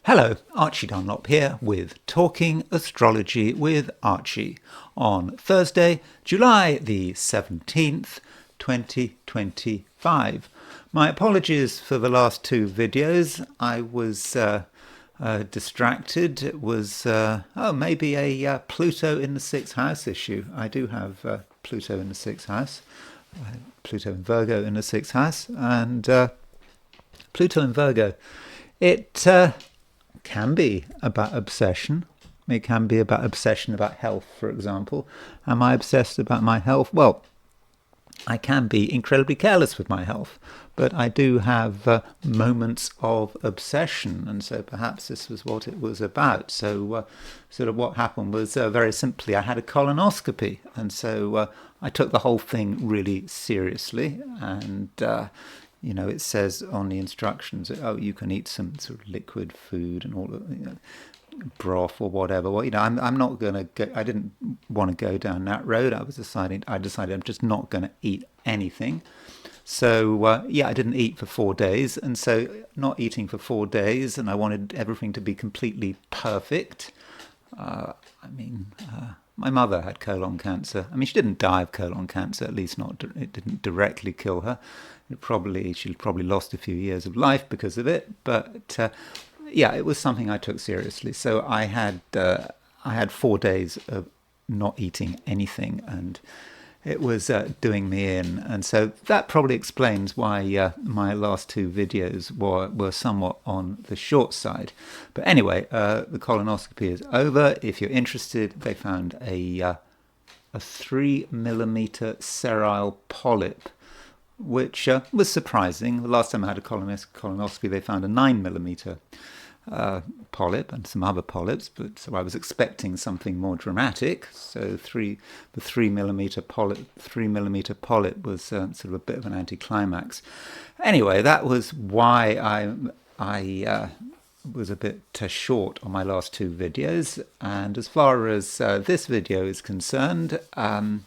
Hello, Archie Dunlop here with Talking Astrology with Archie on Thursday, July the 17th, 2025. My apologies for the last two videos. I was distracted. It was maybe a Pluto in the 6th house issue. I do have Pluto in the 6th house, Pluto and Virgo in the 6th house, and Pluto in Virgo. It can be about obsession. It can be about obsession about health, for example. Am I obsessed about my health? Well, I can be incredibly careless with my health, but I do have moments of obsession, and so perhaps this was what it was about. So sort of what happened was very simply I had a colonoscopy, and so I took the whole thing really seriously, and it says on the instructions, you can eat some sort of liquid food and all of, broth or whatever. Well, I'm not going to go. I didn't want to go down that road. I decided I'm just not going to eat anything. So I didn't eat for 4 days, and so not eating for 4 days, and I wanted everything to be completely perfect. My mother had colon cancer. I mean, she didn't die of colon cancer, at least not. It didn't directly kill her. She probably lost a few years of life because of it. But it was something I took seriously. So I had 4 days of not eating anything, and it was doing me in. And so that probably explains why my last two videos were somewhat on the short side. But anyway, the colonoscopy is over. If you're interested, they found a 3mm sterile polyp, which was surprising. The last time I had a colonoscopy, they found a 9mm polyp and some other polyps, but so I was expecting something more dramatic. So the 3mm polyp was sort of a bit of an anticlimax. Anyway, that was why I was a bit short on my last two videos. And as far as this video is concerned, I'm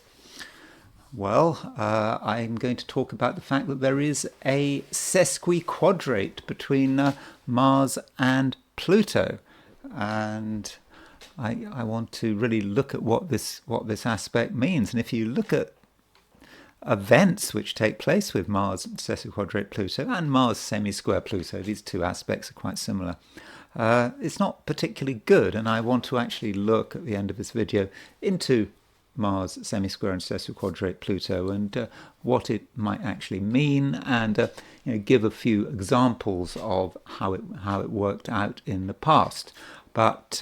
going to talk about the fact that there is a sesquiquadrate between Mars and Pluto, and I want to really look at what this aspect means. And if you look at events which take place with Mars sesquiquadrate Pluto and Mars semi-square Pluto, these two aspects are quite similar. It's not particularly good, and I want to actually look at the end of this video into Mars semi-square and sesquiquadrate Pluto and what it might actually mean, and give a few examples of how it worked out in the past. But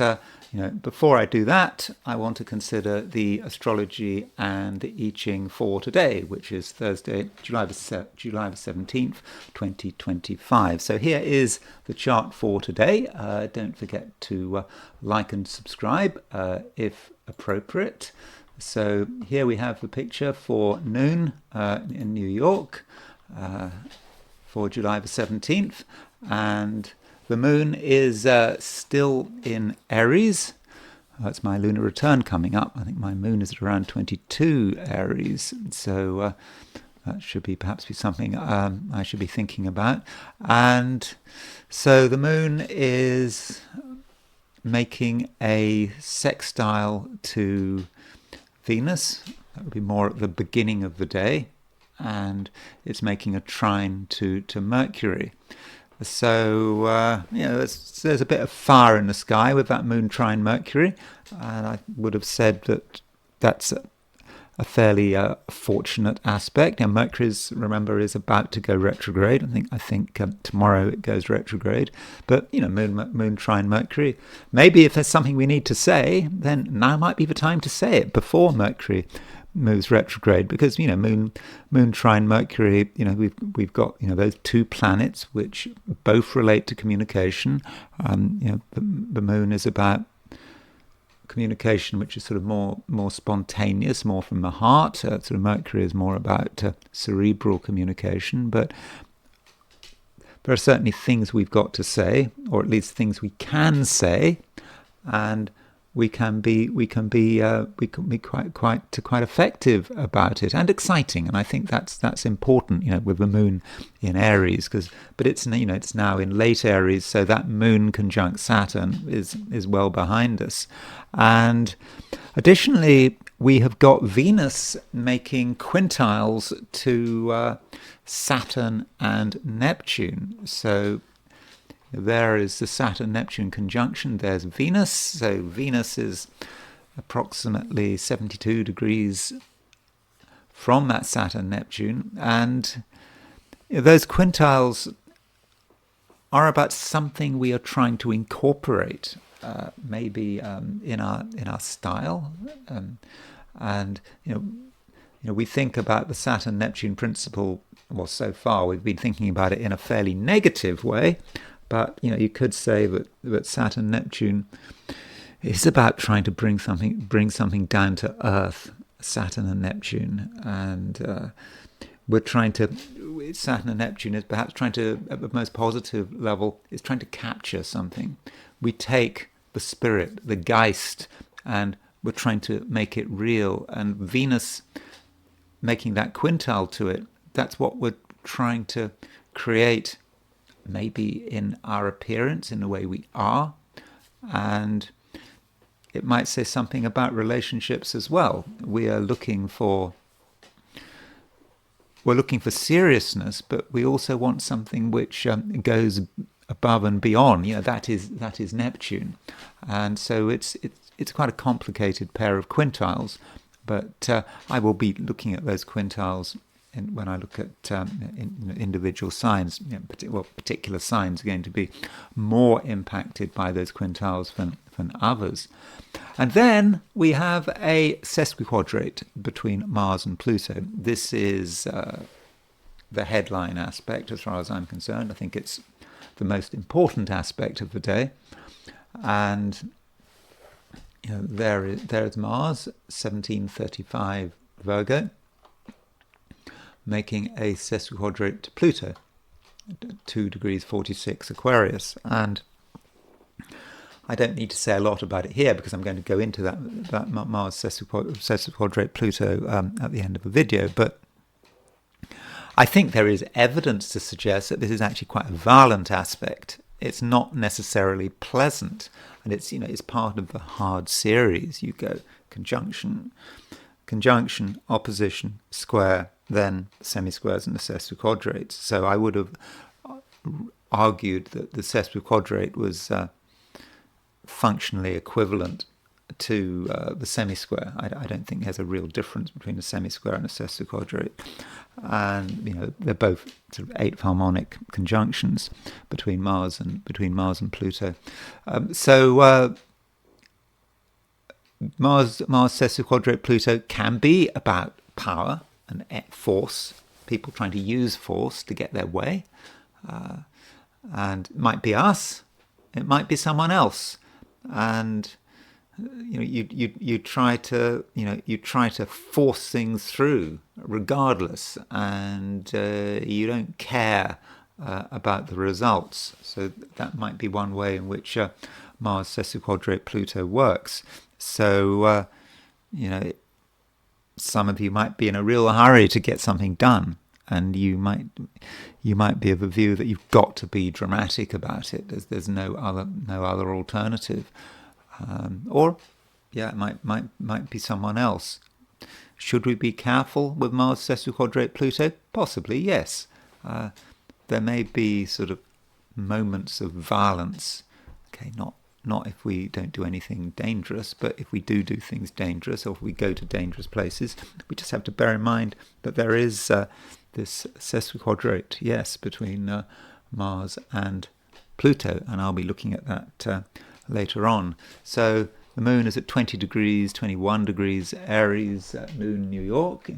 before I do that, I want to consider the astrology and the I Ching for today, which is Thursday, July the 17th, 2025. So here is the chart for today. Don't forget to like and subscribe if appropriate. So here we have the picture for noon in New York for July the 17th, and the moon is still in Aries. That's my lunar return coming up. I think my moon is at around 22 Aries, so that should perhaps be something I should be thinking about. And so the moon is making a sextile to Venus. That would be more at the beginning of the day, and it's making a trine to Mercury. So there's a bit of fire in the sky with that moon trine Mercury, and I would have said that that's a fairly fortunate aspect. Now Mercury, remember, is about to go retrograde. I think tomorrow it goes retrograde. But moon trine Mercury. Maybe if there's something we need to say, then now might be the time to say it before Mercury moves retrograde, because moon trine Mercury. We've got those two planets which both relate to communication. The moon is about communication, which is sort of more spontaneous, more from the heart. Sort of Mercury is more about cerebral communication, but there are certainly things we've got to say, or at least things we can say, and quite effective about it and exciting, and I think that's important, with the moon in Aries, but it's now in late Aries, so that moon conjunct Saturn is well behind us, and additionally we have got Venus making quintiles to Saturn and Neptune. So there is the Saturn-Neptune conjunction. There's Venus. So Venus is approximately 72 degrees from that Saturn-Neptune. And those quintiles are about something we are trying to incorporate, maybe in our style. And we think about the Saturn-Neptune principle. Well, so far we've been thinking about it in a fairly negative way. But you could say that Saturn Neptune is about trying to bring something down to earth. Saturn and Neptune, and we're trying to. Saturn and Neptune is perhaps trying to, at the most positive level, is trying to capture something. We take the spirit, the Geist, and we're trying to make it real. And Venus making that quintile to it. That's what we're trying to create. Maybe in our appearance, in the way we are, and it might say something about relationships as well. We're looking for seriousness, but we also want something which goes above and beyond. That is Neptune, and so it's quite a complicated pair of quintiles. But I will be looking at those quintiles when I look at individual signs. Particular signs are going to be more impacted by those quintiles than others. And then we have a sesquiquadrate between Mars and Pluto. This is the headline aspect, as far as I'm concerned. I think it's the most important aspect of the day. And there's Mars, 1735 Virgo, making a sesquiquadrate to Pluto, 2 degrees 46 Aquarius. And I don't need to say a lot about it here because I'm going to go into that Mars sesquiquadrate Pluto at the end of the video. But I think there is evidence to suggest that this is actually quite a violent aspect. It's not necessarily pleasant, and it's part of the hard series. You go conjunction, opposition, square, then semisquares and the sesquiquadrates. So I would have argued that the sesquiquadrate was functionally equivalent to the semisquare. I don't think there's a real difference between a semisquare and a sesquiquadrate. And they're both sort of 8th harmonic conjunctions between Mars and Pluto. Mars sesquiquadrate Pluto can be about power and force, people trying to use force to get their way, and it might be us, it might be someone else, and you try to force things through regardless, and you don't care about the results. So that might be one way in which Mars sesquiquadrate Pluto works. So some of you might be in a real hurry to get something done, and you might be of a view that you've got to be dramatic about it. There's no other alternative. It might be someone else. Should we be careful with Mars sesquiquadrate Pluto? Possibly, yes. There may be sort of moments of violence. Okay, not if we don't do anything dangerous, but if we do things dangerous, or if we go to dangerous places, we just have to bear in mind that there is this sesquiquadrate, yes, between Mars and Pluto, and I'll be looking at that later on. So the moon is at 20 degrees, 21 degrees Aries at noon in New York.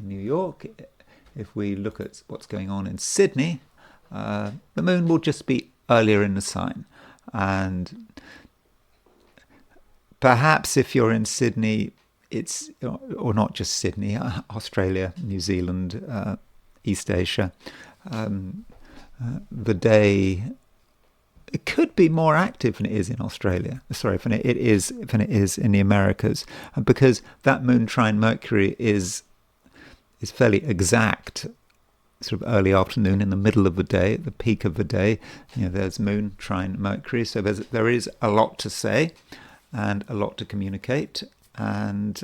If we look at what's going on in Sydney, the moon will just be earlier in the sign. And perhaps if you're in Sydney, or not just Sydney, Australia, New Zealand, East Asia, the day it could be more active than it is in Australia. Sorry, than it is in the Americas, because that moon trine Mercury is fairly exact. Sort of early afternoon, in the middle of the day, at the peak of the day, there's moon trine Mercury. So there is a lot to say and a lot to communicate, and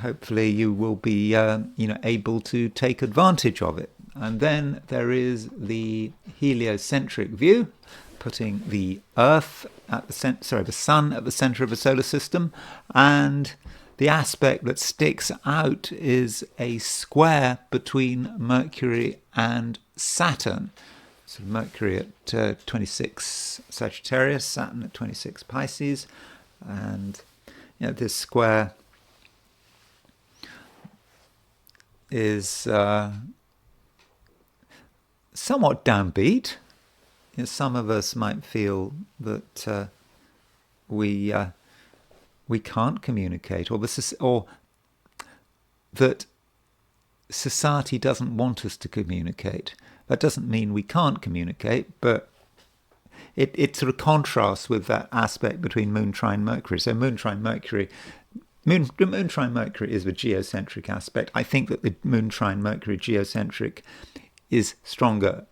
hopefully you will be able to take advantage of it. And then there is the heliocentric view, putting the Earth at the Sun at the center of the solar system, and the aspect that sticks out is a square between Mercury and Saturn. So Mercury at 26 Sagittarius, Saturn at 26 Pisces, and this square is somewhat downbeat. Some of us might feel that we can't communicate, or that society doesn't want us to communicate. That doesn't mean we can't communicate, but it sort of contrasts with that aspect between moon trine Mercury. So moon trine Mercury is the geocentric aspect. I think that the moon trine Mercury geocentric is stronger,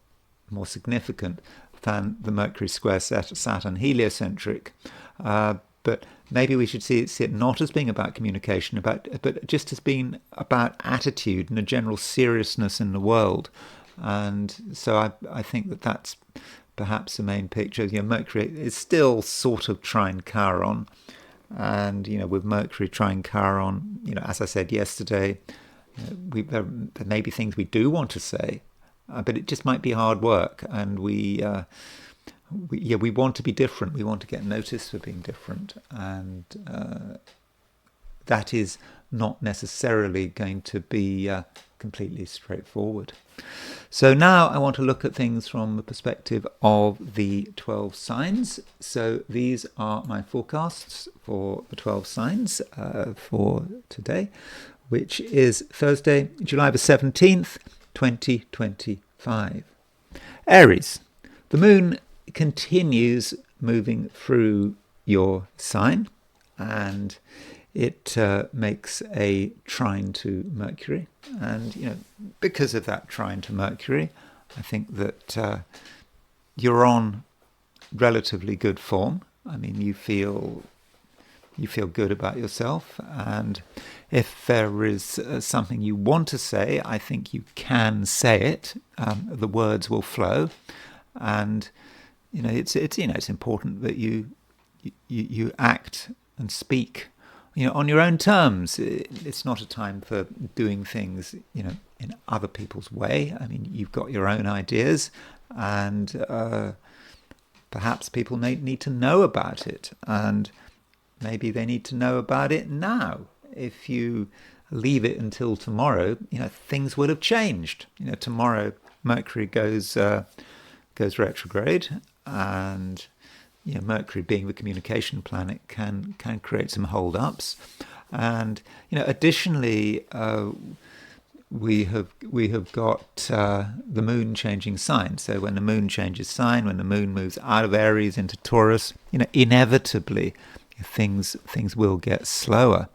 more significant than the Mercury square Saturn heliocentric. But maybe we should see it not as being about communication, but just as being about attitude and a general seriousness in the world. And so I think that that's perhaps the main picture. Mercury is still sort of trine Chiron, and with Mercury trine Chiron, as I said yesterday, there may be things we do want to say, but it just might be hard work, and we want to be different. We want to get noticed for being different, and that is not necessarily going to be completely straightforward. So now I want to look at things from the perspective of the 12 signs. So these are my forecasts for the 12 signs for today, which is Thursday, July the 17th, 2025. Aries, the moon continues moving through your sign, and it makes a trine to Mercury. And because of that trine to Mercury, I think that you're on relatively good form. I mean, you feel good about yourself, and if there is something you want to say, I think you can say it. The words will flow, and it's important that you act and speak on your own terms. It's not a time for doing things in other people's way. I mean, you've got your own ideas, and perhaps people may need to know about it, and maybe they need to know about it now. If you leave it until tomorrow, things would have changed. Tomorrow Mercury goes retrograde, and Mercury, being the communication planet, can create some hold-ups. And additionally, we have got the moon changing sign. So when the moon changes sign, when the moon moves out of Aries into Taurus, inevitably things will get slower.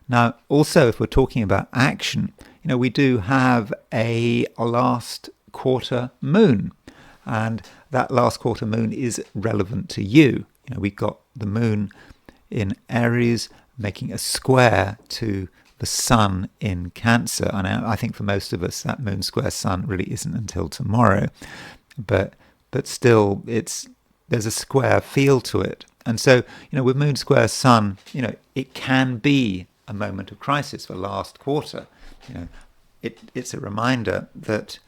Now, also, if we're talking about action, we do have a last quarter moon, and that last quarter moon is relevant to you. We've got the moon in Aries making a square to the sun in Cancer. And I think for most of us, that moon square sun really isn't until tomorrow. But still, there's a square feel to it. And so, with moon square sun, it can be a moment of crisis. The last quarter, it's a reminder that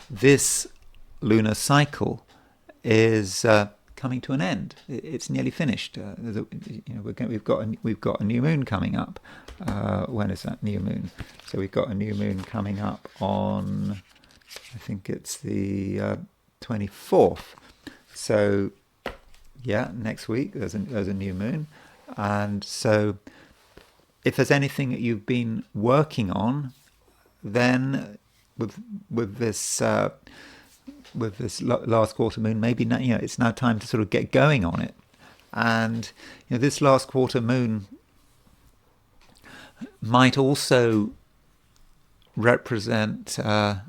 this lunar cycle is coming to an end. It's nearly finished. We've got a new moon coming up. When is that new moon? So we've got a new moon coming up on, I think it's the 24th. So yeah, next week there's a new moon, and so if there's anything that you've been working on, then with this this last quarter moon, maybe now, it's now time to sort of get going on it. And this last quarter moon might also represent a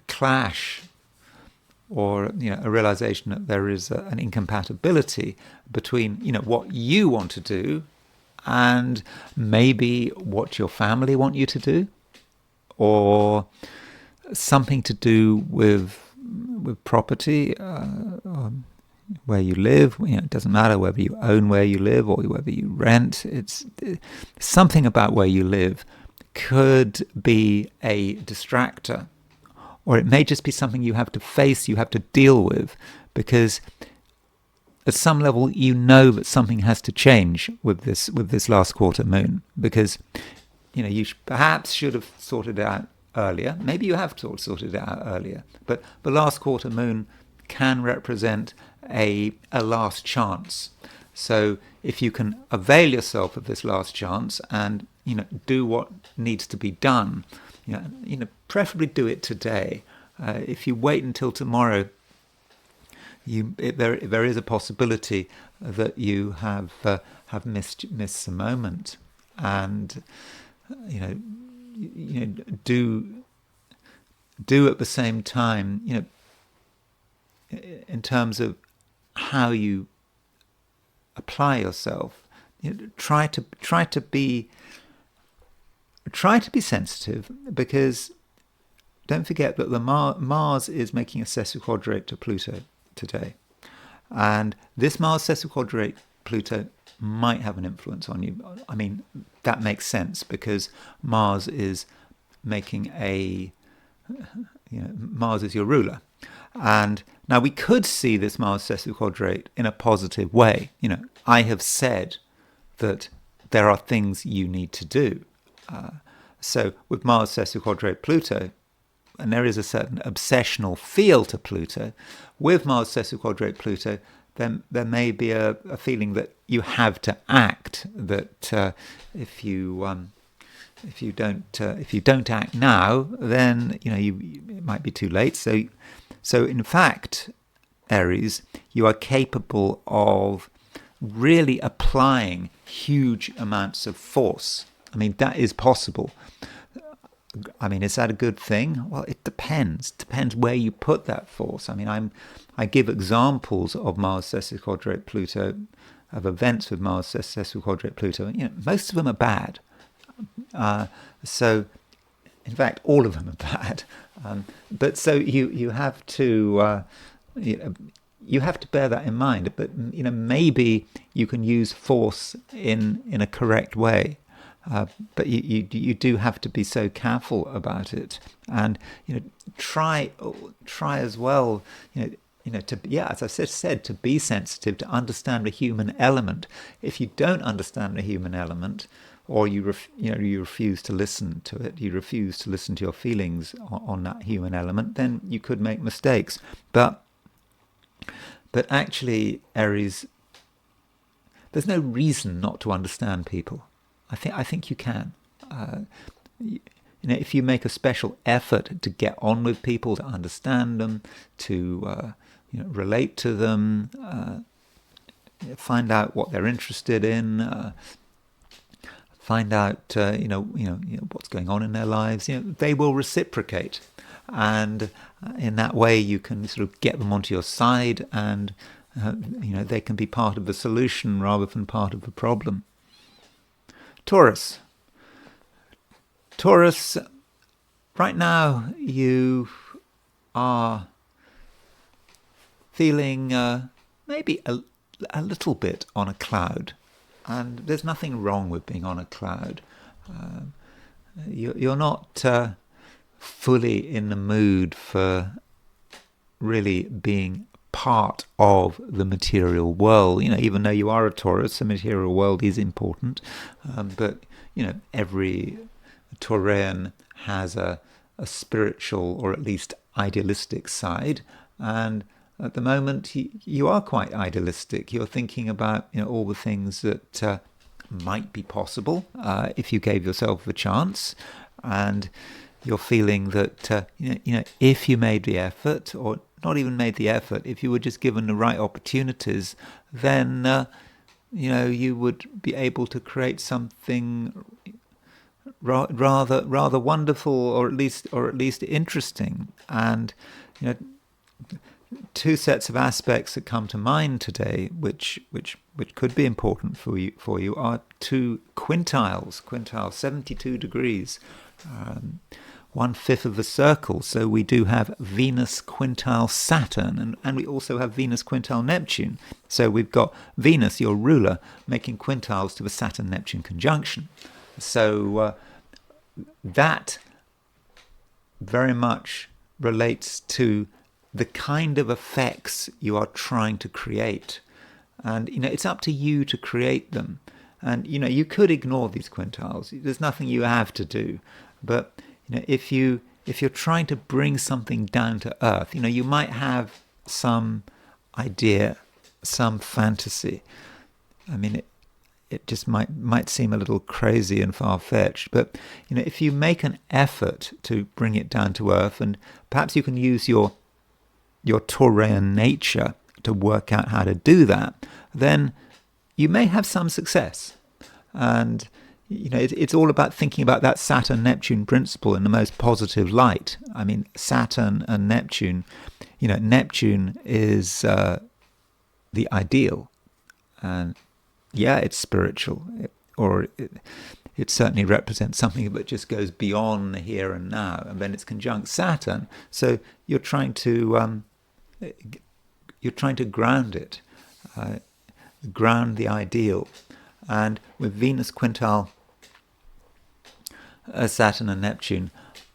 clash, or a realization that there is an incompatibility between what you want to do and maybe what your family want you to do, or something to do with property, where you live. It doesn't matter whether you own where you live or whether you rent. It's something about where you live could be a distractor, or it may just be something you have to face, you have to deal with, because at some level that something has to change with this last quarter moon, because you perhaps should have sorted it out earlier. Maybe you have sorted it out earlier, but the last quarter moon can represent a last chance. So if you can avail yourself of this last chance and do what needs to be done, preferably do it today. If you wait until tomorrow, there is a possibility that you have missed the moment, and do at the same time, in terms of how you apply yourself, try to be sensitive, because don't forget that the Mars is making a sesquiquadrate to Pluto today, and this Mars sesquiquadrate Pluto might have an influence on you. I mean, that makes sense, because Mars is making Mars is your ruler. And now we could see this Mars sesquiquadrate in a positive way. I have said that there are things you need to do. So with Mars sesquiquadrate Pluto, and there is a certain obsessional feel to Pluto, with Mars sesquiquadrate Pluto, then there may be a feeling that you have to act. That if you don't act now, then it might be too late. So in fact, Aries, you are capable of really applying huge amounts of force. I mean, that is possible. I mean, is that a good thing? Well, it depends. Depends where you put that force. I mean, I give examples of Mars sesquiquadrate Pluto, of events with Mars sesquiquadrate Pluto. Most of them are bad. So, in fact, all of them are bad. But so you have to you have to bear that in mind. But maybe you can use force in a correct way. But you do have to be so careful about it, and try as well. As I said, to be sensitive, to understand the human element. If you don't understand the human element, or you refuse to listen to it, you refuse to listen to your feelings on that human element, then you could make mistakes. But actually, Aries, there's no reason not to understand people. I think you can. If you make a special effort to get on with people, to understand them, to relate to them, find out what they're interested in, find out what's going on in their lives, they will reciprocate, and in that way you can sort of get them onto your side, and they can be part of the solution rather than part of the problem. Taurus, right now you are feeling maybe a little bit on a cloud, and there's nothing wrong with being on a cloud. You're not fully in the mood for really being part of the material world. Even though you are a Taurus, the material world is important, but every Taurian has a spiritual, or at least idealistic side, and at the moment you are quite idealistic. You're thinking about all the things that might be possible if you gave yourself the chance, and you're feeling that if you made the effort, or not even made the effort, if you were just given the right opportunities, then you would be able to create something rather wonderful, or at least interesting. And two sets of aspects that come to mind today, which could be important for you, are two quintiles, 72 degrees, 1/5 of a circle. So we do have Venus quintile Saturn, and we also have Venus quintile Neptune. So we've got Venus, your ruler, making quintiles to the Saturn-Neptune conjunction. So that very much relates to the kind of effects you are trying to create. And it's up to you to create them. And you could ignore these quintiles. There's nothing you have to do. But if you're trying to bring something down to earth, you might have some idea, some fantasy. I mean, it just might seem a little crazy and far-fetched, but if you make an effort to bring it down to earth, and perhaps you can use your Taurean nature to work out how to do that, then you may have some success. And it's all about thinking about that Saturn-Neptune principle in the most positive light. I mean, Saturn and Neptune, Neptune is the ideal, and it's spiritual, it certainly represents something that just goes beyond the here and now, and then it's conjunct Saturn. So you're trying to ground it, ground the ideal. And with Venus quintile Saturn and Neptune,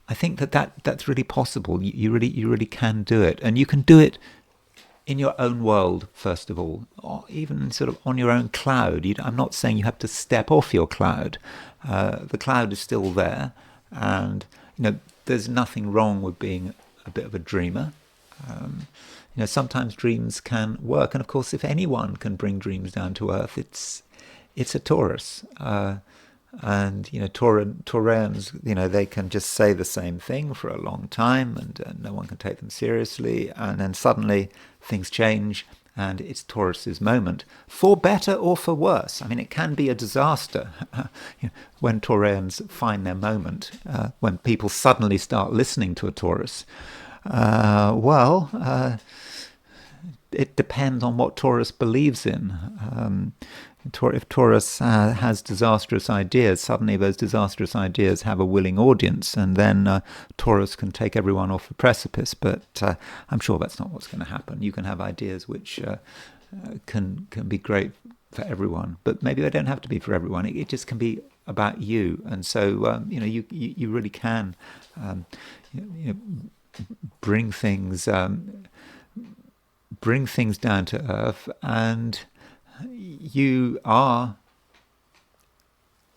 I think that's really possible. You really can do it, and you can do it in your own world, first of all, or even sort of on your own cloud. I'm not saying you have to step off your cloud. The cloud is still there, and there's nothing wrong with being a bit of a dreamer. Sometimes dreams can work, and of course, if anyone can bring dreams down to earth, it's a Taurus. And Taurans, they can just say the same thing for a long time, and no one can take them seriously. And then suddenly things change, and it's Taurus's moment, for better or for worse. I mean, it can be a disaster when Taurans find their moment, when people suddenly start listening to a Taurus. It depends on what Taurus believes in. If Taurus has disastrous ideas, suddenly those disastrous ideas have a willing audience, and then Taurus can take everyone off the precipice. But I'm sure that's not what's going to happen. You can have ideas which can be great for everyone, but maybe they don't have to be for everyone. It just can be about you, and so you really can bring things down to earth, and you are,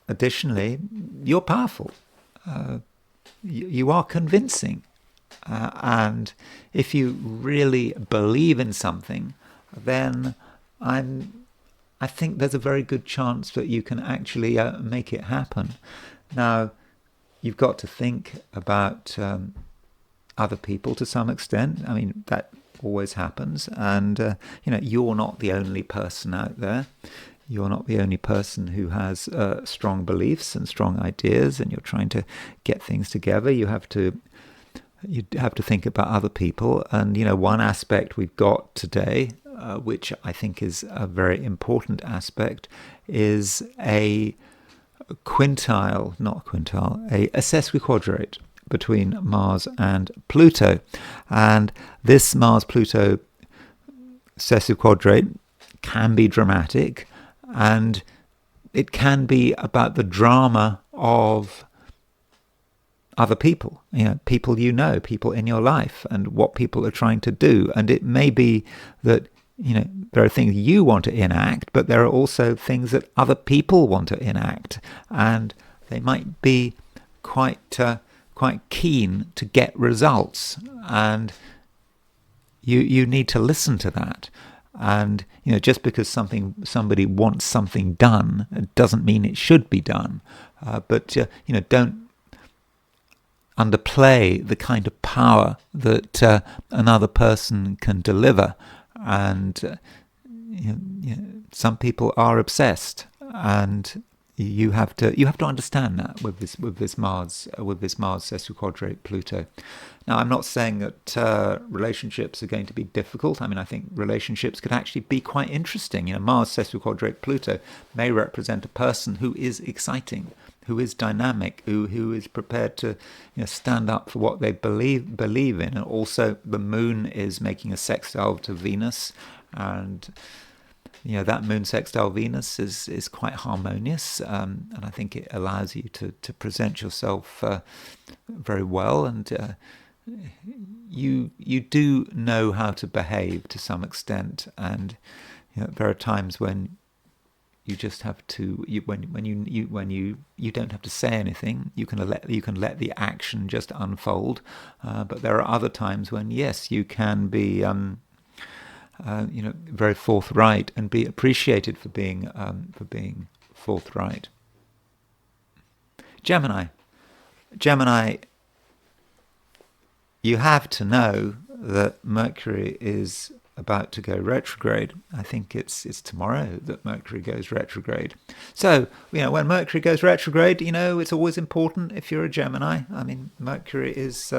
additionally, you're powerful. You are convincing. And if you really believe in something, then I think there's a very good chance that you can actually make it happen. Now, you've got to think about other people to some extent. I mean, that always happens, and you're not the only person out there. You're not the only person who has strong beliefs and strong ideas, and you're trying to get things together. You have to think about other people, and one aspect we've got today, which I think is a very important aspect, is a sesquiquadrate between Mars and Pluto. And this Mars-Pluto sesquiquadrate can be dramatic, and it can be about the drama of other people, people people in your life, and what people are trying to do. And it may be that there are things you want to enact, but there are also things that other people want to enact, and they might be quite keen to get results, and you need to listen to that. And just because somebody wants something done, it doesn't mean it should be done. But don't underplay the kind of power that another person can deliver. And some people are obsessed, and you have to understand that with this Mars sesquiquadrate Pluto. Now, I'm not saying that relationships are going to be difficult. I mean, I think relationships could actually be quite interesting. Mars sesquiquadrate Pluto may represent a person who is exciting, who is dynamic, who is prepared to stand up for what they believe in. And also, the Moon is making a sextile to Venus, and that Moon sextile Venus is quite harmonious, and I think it allows you to present yourself very well, and you do know how to behave to some extent. And there are times when you just have to when you don't have to say anything. You can let the action just unfold, but there are other times when, yes, you can be very forthright and be appreciated for being forthright. Gemini, you have to know that Mercury is about to go retrograde. I think it's tomorrow that Mercury goes retrograde. So when Mercury goes retrograde, it's always important if you're a Gemini. I mean, Mercury is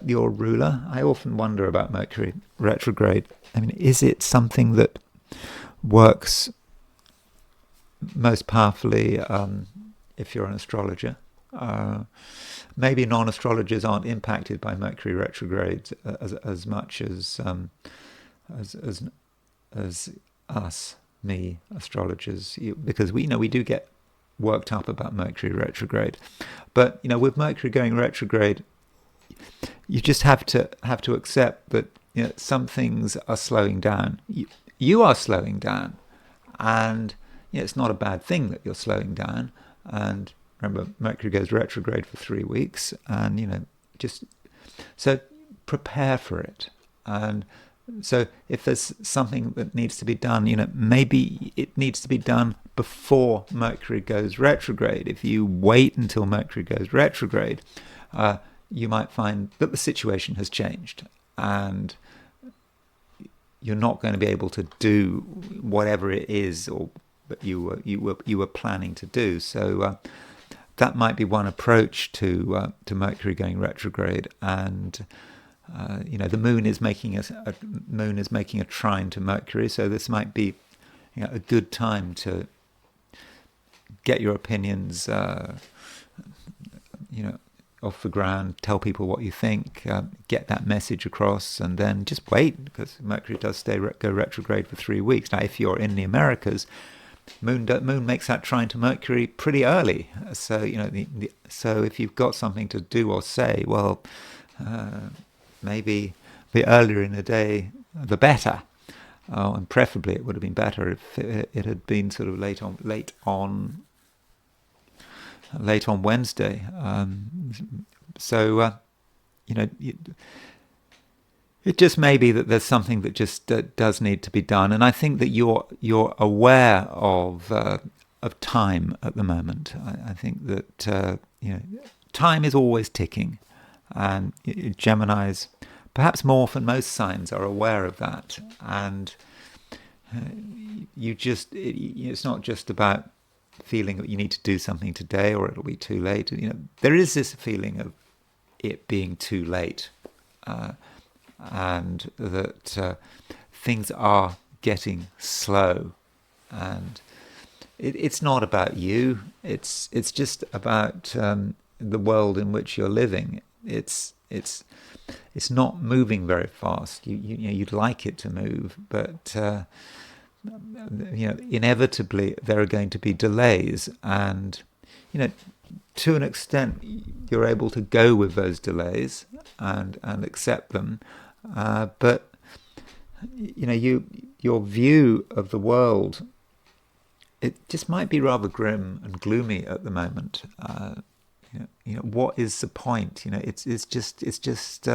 your ruler. I often wonder about Mercury retrograde. I mean, is it something that works most powerfully if you're an astrologer? Maybe non-astrologers aren't impacted by Mercury retrograde as much as us, me, astrologers, because we do get worked up about Mercury retrograde. But with Mercury going retrograde, you just have to accept that some things are slowing down. You are slowing down, and it's not a bad thing that you're slowing down. And remember, Mercury goes retrograde for 3 weeks, and just so prepare for it. And so if there's something that needs to be done, maybe it needs to be done before Mercury goes retrograde. If you wait until Mercury goes retrograde, you might find that the situation has changed, and you're not going to be able to do whatever it is that you were planning to do. So that might be one approach to Mercury going retrograde. And the Moon is making a trine to Mercury, so this might be a good time to get your opinions off the ground, tell people what you think, get that message across, and then just wait, because Mercury does go retrograde for 3 weeks. Now, if you're in the Americas, Moon makes that trine to Mercury pretty early. So so if you've got something to do or say, well, maybe the earlier in the day, the better. And preferably, it would have been better if it had been sort of late on Wednesday. It just may be that there's something that just does need to be done, and I think that you're aware of time at the moment. I think that time is always ticking, and Geminis, perhaps more than most signs, are aware of that. And it's not just about feeling that you need to do something today or it'll be too late. There is this feeling of it being too late, and that things are getting slow, and it's not about you. It's just about the world in which you're living. It's not moving very fast. You'd like it to move, but inevitably there are going to be delays, and to an extent you're able to go with those delays and accept them, but your view of the world, it just might be rather grim and gloomy at the moment. What is the point? It's just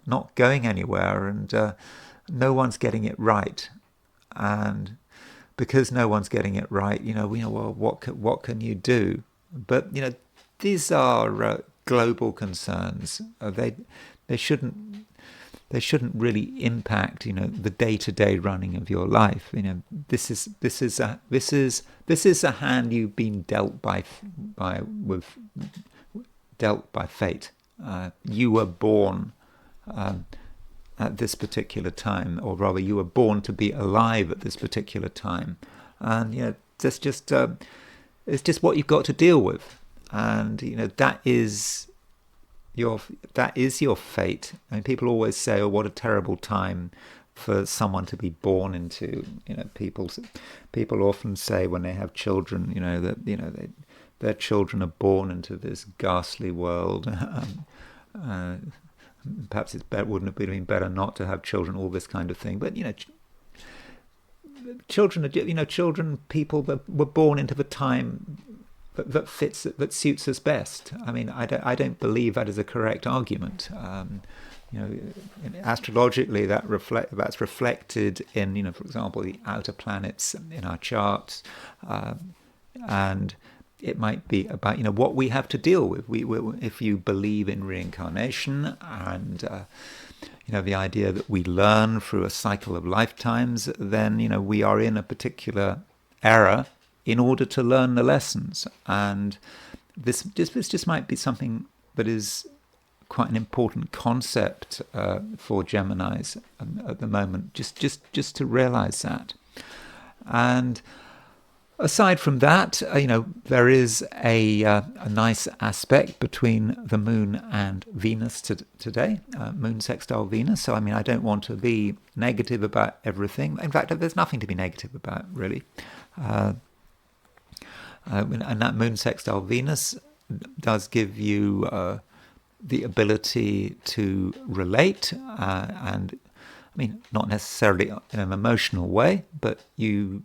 not going anywhere, and no one's getting it right. And because no one's getting it right, well, what can you do? But these are global concerns. They shouldn't really impact, the day-to-day running of your life. This is a hand you've been dealt by fate. You were born at this particular time, or rather, you were born to be alive at this particular time, and that's just it's just what you've got to deal with, and that is your fate. I mean, people always say, "Oh, what a terrible time for someone to be born into." People often say when they have children, that their children are born into this ghastly world. Perhaps wouldn't have been better not to have children, all this kind of thing. But children, people that were born into the time that suits us best. I mean, I don't believe that is a correct argument. Astrologically, that's reflected in, for example, the outer planets in our charts, and it might be about what we have to deal with. If you believe in reincarnation and the idea that we learn through a cycle of lifetimes, then we are in a particular era in order to learn the lessons. And this just might be something that is quite an important concept for Geminis at the moment. Just to realize that. And aside from that, there is a nice aspect between the Moon and Venus today, Moon sextile Venus. So, I mean, I don't want to be negative about everything. In fact, there's nothing to be negative about, really. And that Moon sextile Venus does give you the ability to relate, and, I mean, not necessarily in an emotional way, but you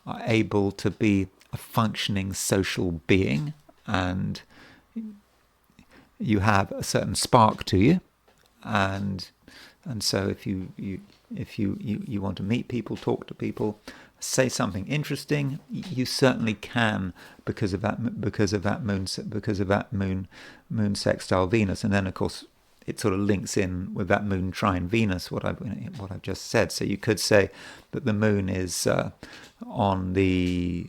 are able to be a functioning social being, and you have a certain spark to you, and so if you want to meet people, talk to people, say something interesting, you certainly can because of that moon sextile Venus. And then, of course, it sort of links in with that Moon trine Venus, what I've just said. So you could say that the Moon is on the,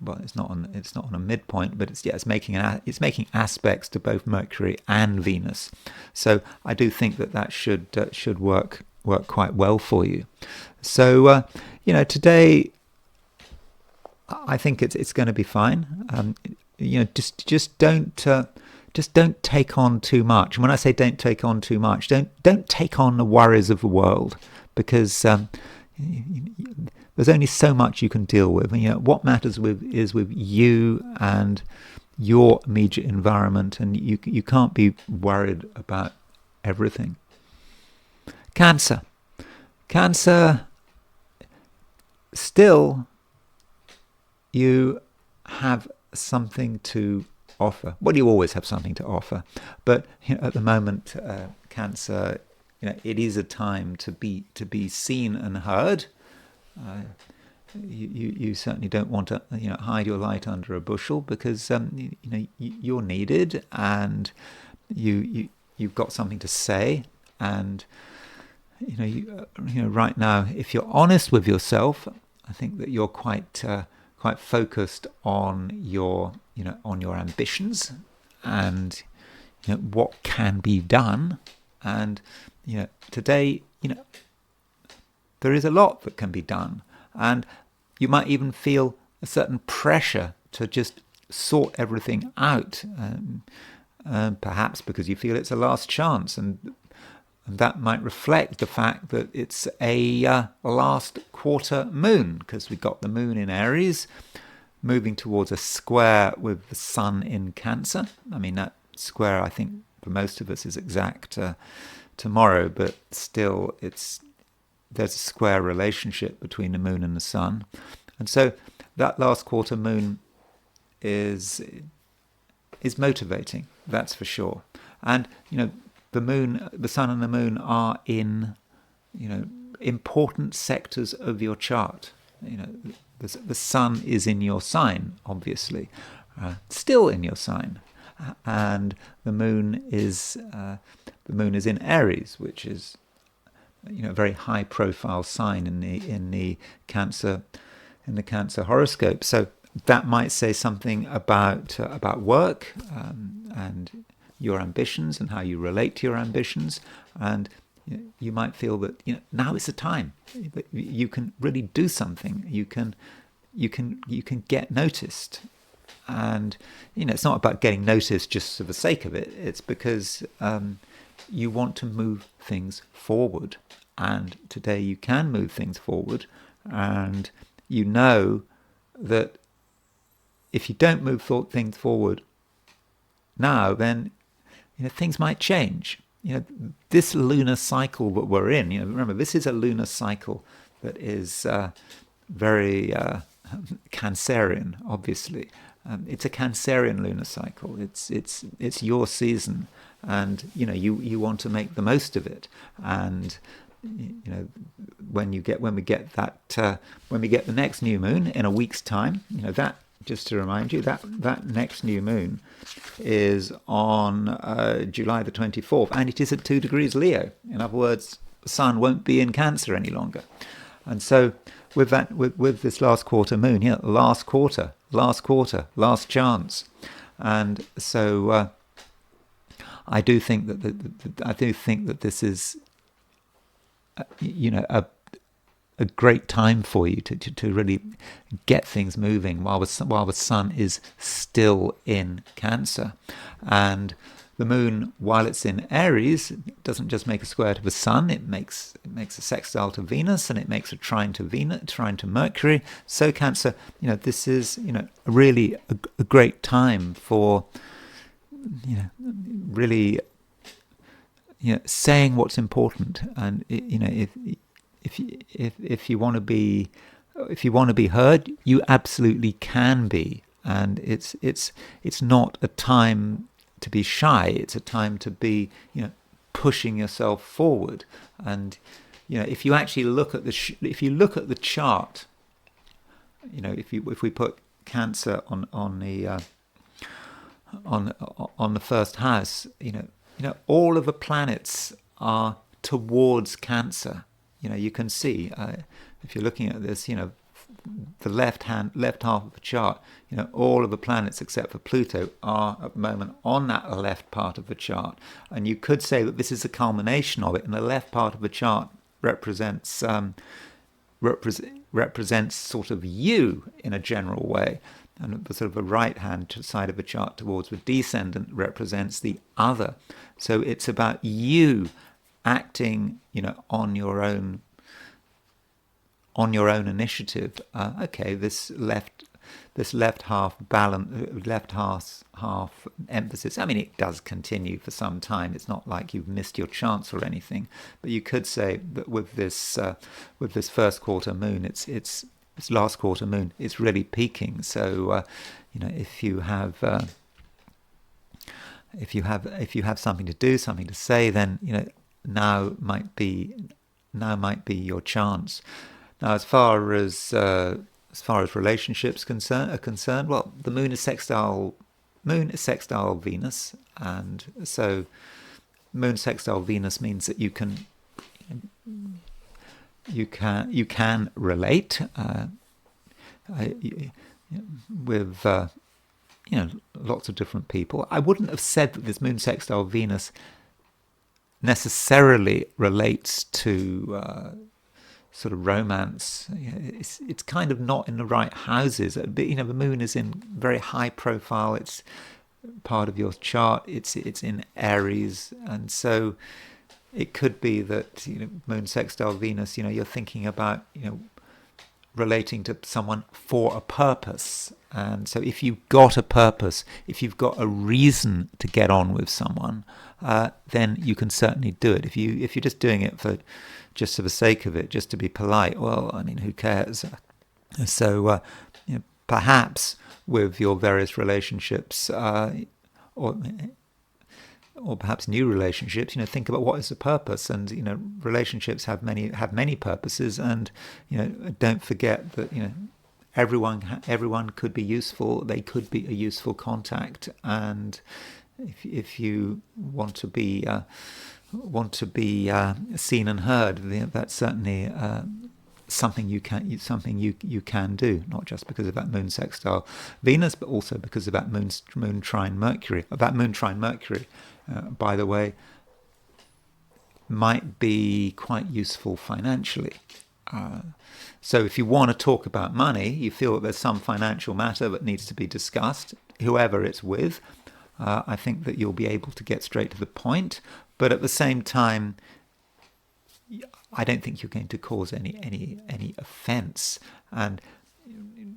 well, it's not on a midpoint, but it's making aspects to both Mercury and Venus. So I do think that should work quite well for you. So today I think it's going to be fine. Just don't take on too much. And when I say don't take on too much, don't take on the worries of the world, because there's only so much you can deal with. And, what matters is with you and your immediate environment, and you can't be worried about everything. Cancer, still, you have something to offer. Well, you always have something to offer, but at the moment, Cancer, it is a time to be seen and heard. You certainly don't want to hide your light under a bushel, because you're needed, and you've got something to say, and right now, if you're honest with yourself, I think that you're quite focused on your ambitions and what can be done. And today, there is a lot that can be done, and you might even feel a certain pressure to just sort everything out, perhaps because you feel it's a last chance, and that might reflect the fact that it's a last quarter moon, because we've got the Moon in Aries moving towards a square with the Sun in Cancer. I mean, that square, I think, for most of us is exact tomorrow, but still there's a square relationship between the Moon and the Sun. And so that last quarter moon is motivating, that's for sure. And the Sun and the Moon are in important sectors of your chart. The Sun is in your sign, obviously, still in your sign, and the moon is in Aries, which is a very high profile sign in the Cancer horoscope. So that might say something about work and your ambitions and how you relate to your ambitions, and you might feel that now is the time that you can really do something. You can get noticed, and it's not about getting noticed just for the sake of it. It's because you want to move things forward, and today you can move things forward, and that if you don't move things forward now, then things might change. This lunar cycle that we're in, remember, this is a lunar cycle that is very Cancerian, obviously. It's a Cancerian lunar cycle. It's your season, and you want to make the most of it. And when we get the next new moon in a week's time, that, just to remind you, that next new moon is on July the 24th, and it is at 2 degrees Leo. In other words, the sun won't be in Cancer any longer. And so with this last quarter moon, last quarter, last chance. And so I do think that this is a great time for you to really get things moving while the sun is still in Cancer. And the moon, while it's in Aries, doesn't just make a square to the sun. It makes a sextile to Venus, and it makes a trine to Mercury. So Cancer, this is really a great time for really saying what's important. And if you want to be heard, you absolutely can be. And it's not a time to be shy. It's a time to be pushing yourself forward. And if you actually look at the chart, if we put Cancer on the first house, all of the planets are towards Cancer. You can see if you're looking at this, the left half of the chart, all of the planets except for Pluto are at the moment on that left part of the chart. And you could say that this is a culmination of it, and the left part of the chart represents sort of you in a general way, and the sort of the right hand side of the chart towards the descendant represents the other. So it's about you acting on your own initiative. This left half emphasis, I mean, it does continue for some time. It's not like you've missed your chance or anything, but you could say that with this first quarter moon, it's last quarter moon, it's really peaking. So if you have something to do, something to say, then now might be your chance. Now, as far as relationships are concerned, well, the moon is sextile Venus, and so moon sextile Venus means that you can relate with lots of different people. I wouldn't have said that this moon sextile Venus necessarily relates to sort of romance. It's kind of not in the right houses. The moon is in very high profile. It's part of your chart. It's in Aries, and so it could be that moon sextile Venus. You're thinking about relating to someone for a purpose. And so if you've got a purpose, if you've got a reason to get on with someone, then you can certainly do it. If you're just doing it for the sake of it, just to be polite, well, I mean, who cares? So perhaps with your various relationships, or perhaps new relationships, think about what is the purpose. And relationships have many purposes, and don't forget that everyone could be useful. They could be a useful contact, and if you want to be seen and heard, that's certainly something you can do. Not just because of that moon sextile Venus, but also because of that moon trine Mercury. That moon trine Mercury, by the way, might be quite useful financially. So if you want to talk about money, you feel that there's some financial matter that needs to be discussed, whoever it's with, I think that you'll be able to get straight to the point. But at the same time, I don't think you're going to cause any offence. And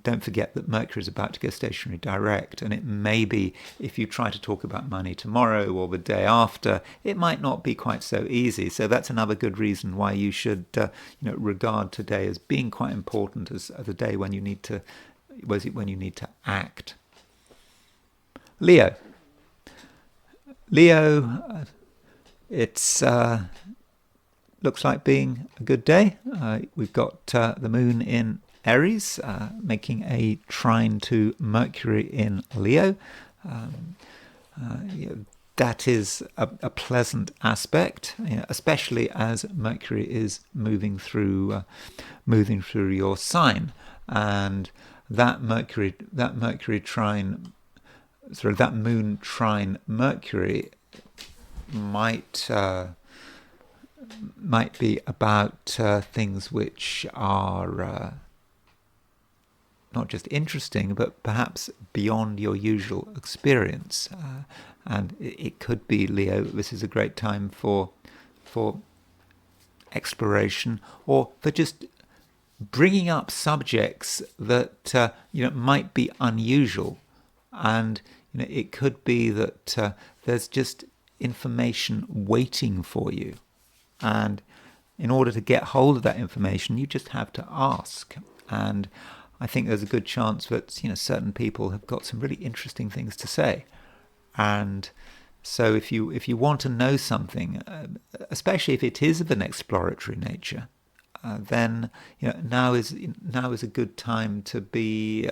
don't forget that Mercury is about to go stationary direct, and it may be, if you try to talk about money tomorrow or the day after, it might not be quite so easy. So that's another good reason why you should regard today as being quite important, as a day when you need to act. Leo, it's looks like being a good day. We've got the moon in Aries, making a trine to Mercury in Leo. That is a pleasant aspect, especially as Mercury is moving through your sign, and that moon trine Mercury might be about things which are not just interesting, but perhaps beyond your usual experience. And it could be, Leo, this is a great time for exploration, or for just bringing up subjects that might be unusual. And it could be that there's just information waiting for you. And in order to get hold of that information, you just have to ask. And I think there's a good chance that certain people have got some really interesting things to say. And so if you want to know something, especially if it is of an exploratory nature, then now is a good time to be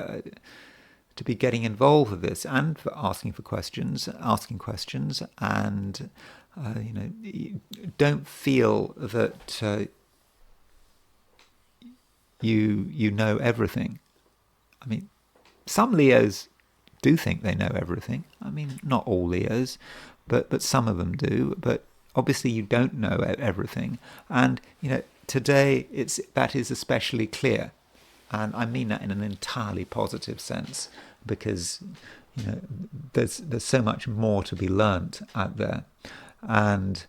getting involved with this, and for asking questions, and don't feel that you know everything. I mean, some Leos do think they know everything. I mean, not all Leos, but some of them do. But obviously, you don't know everything, and today that is especially clear, and I mean that in an entirely positive sense, because there's so much more to be learnt out there, and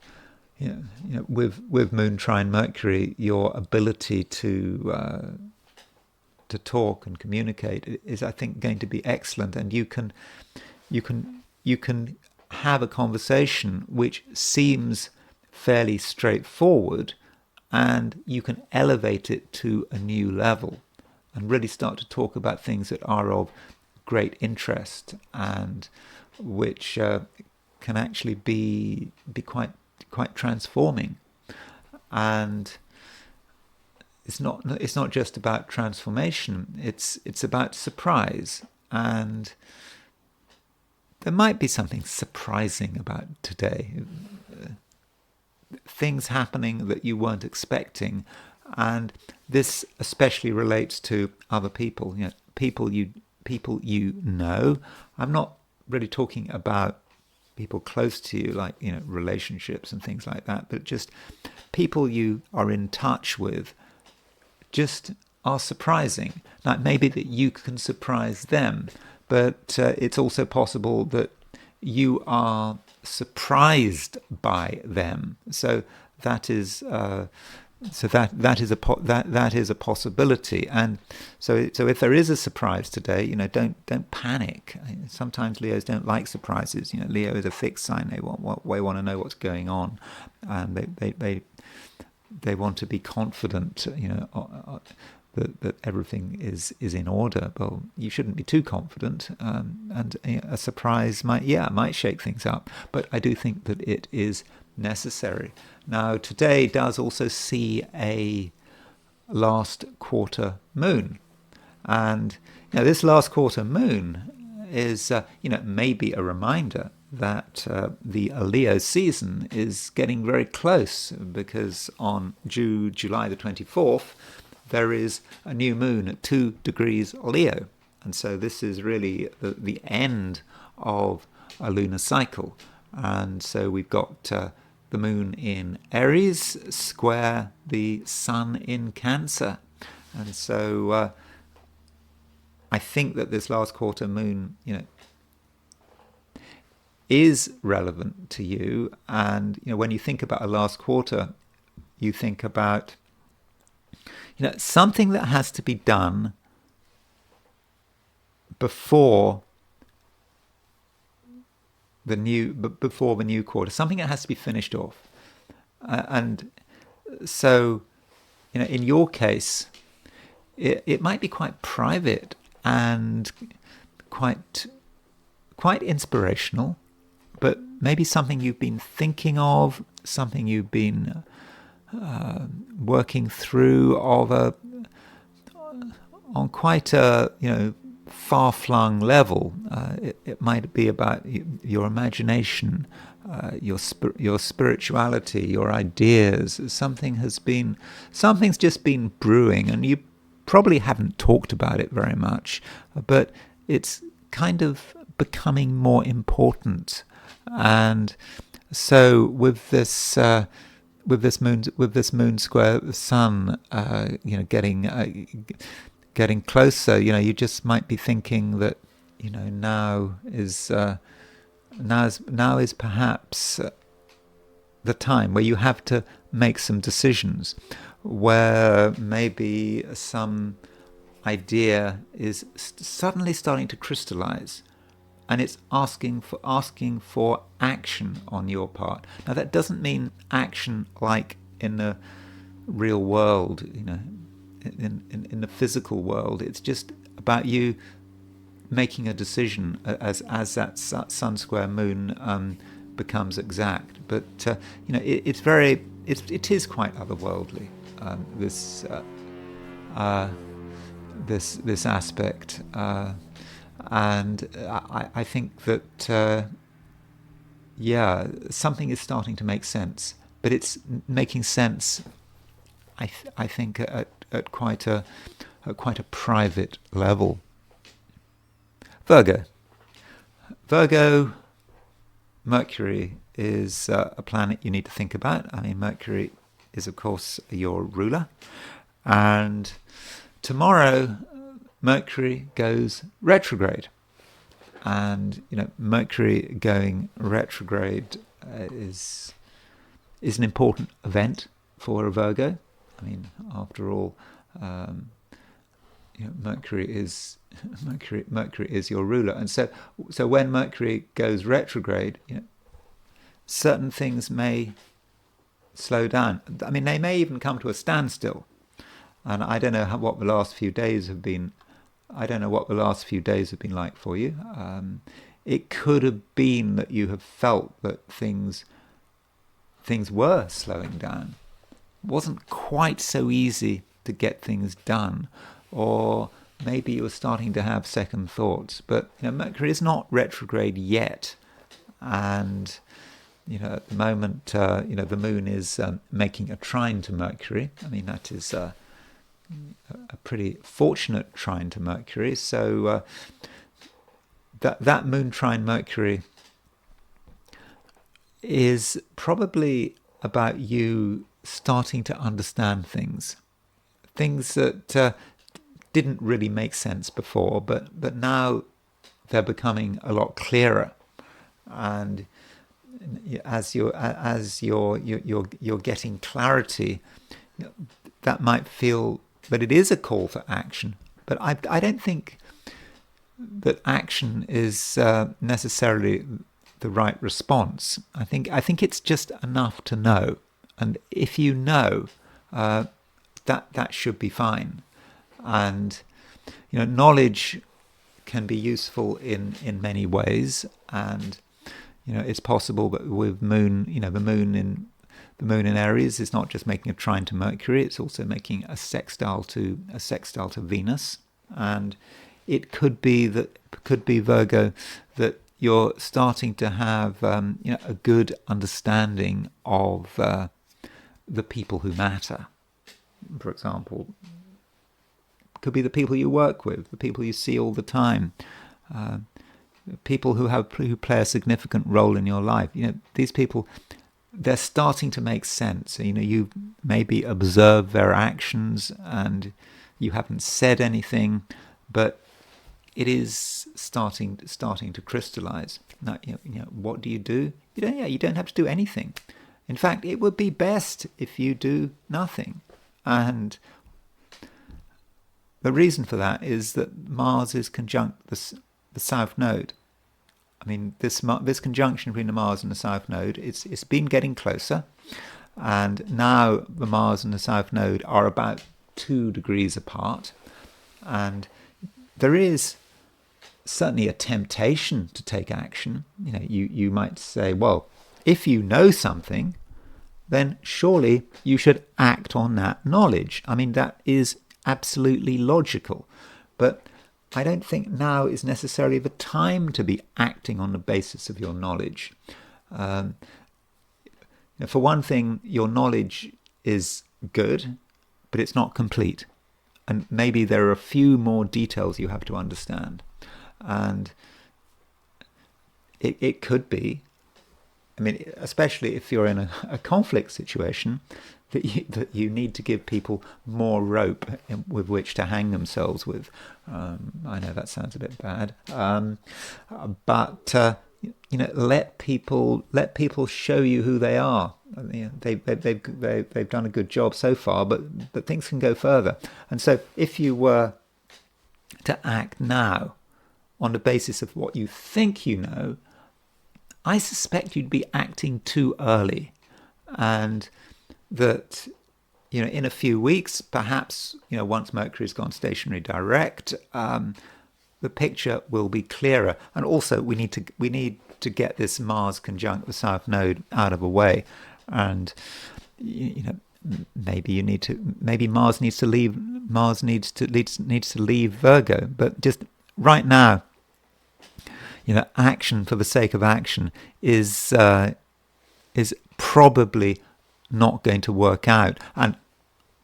with Moon trine Mercury, your ability to talk and communicate is, I think, going to be excellent, and you can have a conversation which seems fairly straightforward, and you can elevate it to a new level and really start to talk about things that are of great interest and which can actually be quite transforming. And it's not just about transformation, it's about surprise, and there might be something surprising about today, things happening that you weren't expecting. And this especially relates to other people, people you know. I'm not really talking about people close to you, like relationships and things like that, but just people you are in touch with just are surprising. Like, maybe that you can surprise them, but it's also possible that you are surprised by them. So that is that is a possibility. And so if there is a surprise today, don't panic. Sometimes Leos don't like surprises. Leo is a fixed sign. They want to know what's going on, and they want to be confident, that everything is in order. Well, you shouldn't be too confident, and a surprise might shake things up. But I do think that it is necessary. Now, today does also see a last quarter moon, And this last quarter moon is maybe a reminder that the Leo season is getting very close, because on July the 24th there is a new moon at 2 degrees Leo, and so this is really the end of a lunar cycle. And so we've got the moon in Aries square the sun in Cancer, and so I think that this last quarter moon, is relevant to you. And when you think about a last quarter, you think about something that has to be done before the new quarter, something that has to be finished off. And so in your case, it might be quite private and quite inspirational, but maybe something you've been thinking of, something you've been working through on quite a far-flung level. It might be about your imagination, your spirituality, your ideas. Something's just been brewing, and you probably haven't talked about it very much, but it's kind of becoming more important. And so with this moon square the sun, getting closer, you just might be thinking that now is perhaps the time where you have to make some decisions, where maybe some idea is suddenly starting to crystallize, and it's asking for action on your part. Now, that doesn't mean action like in the real world, in the physical world. It's just about you making a decision as that sun square moon becomes exact. But it is quite otherworldly, this aspect, and I think that something is starting to make sense, but it's making sense, I think, at quite a private level. Virgo, Mercury is a planet you need to think about. I mean, Mercury is, of course, your ruler, and tomorrow Mercury goes retrograde. And Mercury going retrograde is an important event for a Virgo. I mean, after all, Mercury is your ruler, and so when Mercury goes retrograde, certain things may slow down. I mean, they may even come to a standstill. And I don't know what the last few days have been. I don't know what the last few days have been like for you. It could have been that you have felt that things were slowing down. It wasn't quite so easy to get things done, or maybe you were starting to have second thoughts. But Mercury is not retrograde yet, and at the moment, the moon is making a trine to Mercury. I mean, that is a pretty fortunate trine to Mercury. So that moon trine Mercury is probably about you starting to understand things that didn't really make sense before, but now they're becoming a lot clearer. And as you're getting clarity, that might feel that it is a call for action. But I don't think that action is necessarily the right response. I think it's just enough to know, and if you know, that should be fine. And knowledge can be useful in many ways, and it's possible that with moon, the moon in Aries is not just making a trine to Mercury; it's also making a sextile to Venus. And it could be Virgo, that you're starting to have a good understanding of the people who matter. For example, could be the people you work with, the people you see all the time, people who play a significant role in your life. These people, they're starting to make sense. You maybe observe their actions and you haven't said anything, but it is starting to crystallize. Now, what do? You don't have to do anything. In fact, it would be best if you do nothing. And the reason for that is that Mars is conjunct the South Node. I mean, this conjunction between the Mars and the South Node, it's been getting closer, and now the Mars and the South Node are about 2 degrees apart, and there is certainly a temptation to take action. You might say, well, if you know something, then surely you should act on that knowledge. I mean, that is absolutely logical, but I don't think now is necessarily the time to be acting on the basis of your knowledge. For one thing, your knowledge is good, but it's not complete. And maybe there are a few more details you have to understand. And it could be, I mean, especially if you're in a conflict situation, that you need to give people more rope with which to hang themselves with. I know that sounds a bit bad, but let people show you who they are. They've done a good job so far, but things can go further. And so, if you were to act now on the basis of what you think you know, I suspect you'd be acting too early, and that in a few weeks, perhaps once Mercury's gone stationary direct, the picture will be clearer. And also, we need to get this Mars conjunct the South Node out of the way, and maybe Mars needs to leave Virgo. But just right now, action for the sake of action is probably not going to work out. And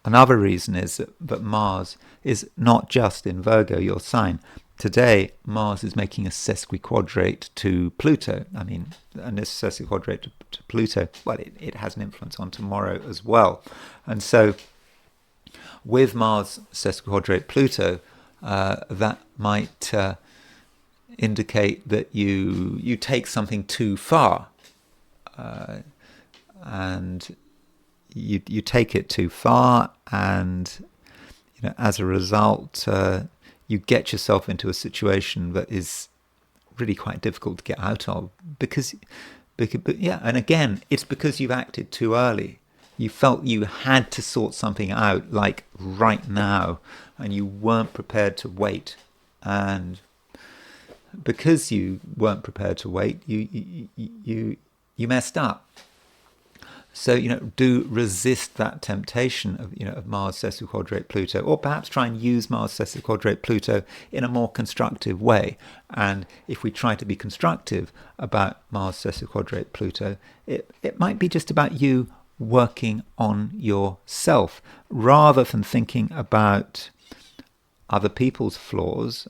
another reason is that Mars is not just in Virgo, your sign. Today, Mars is making a sesquiquadrate to Pluto. I mean, and this sesquiquadrate to Pluto, well, it has an influence on tomorrow as well. And so, with Mars sesquiquadrate Pluto, that might indicate that you take something too far, and you take it too far, and as a result, you get yourself into a situation that is really quite difficult to get out of, because and again, it's because you've acted too early. You felt you had to sort something out like right now, and you weren't prepared to wait. And because you weren't prepared to wait, you messed up. So do resist that temptation of Mars sesquiquadrate Pluto, or perhaps try and use Mars sesquiquadrate Pluto in a more constructive way. And if we try to be constructive about Mars sesquiquadrate Pluto, it might be just about you working on yourself rather than thinking about other people's flaws,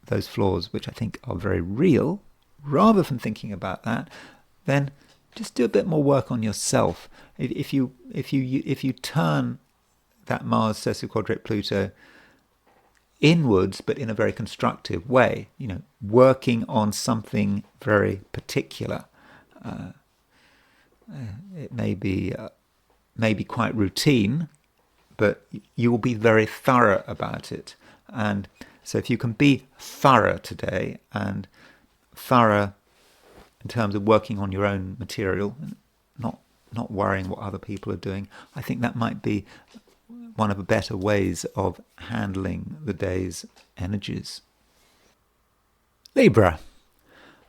those flaws which I think are very real. Rather than thinking about that, then just do a bit more work on yourself. If you turn that Mars sesquiquadrate Pluto inwards, but in a very constructive way, working on something very particular. It may be quite routine, but you will be very thorough about it. And so if you can be thorough today, and thorough in terms of working on your own material, not worrying what other people are doing, I think that might be one of the better ways of handling the day's energies. Libra.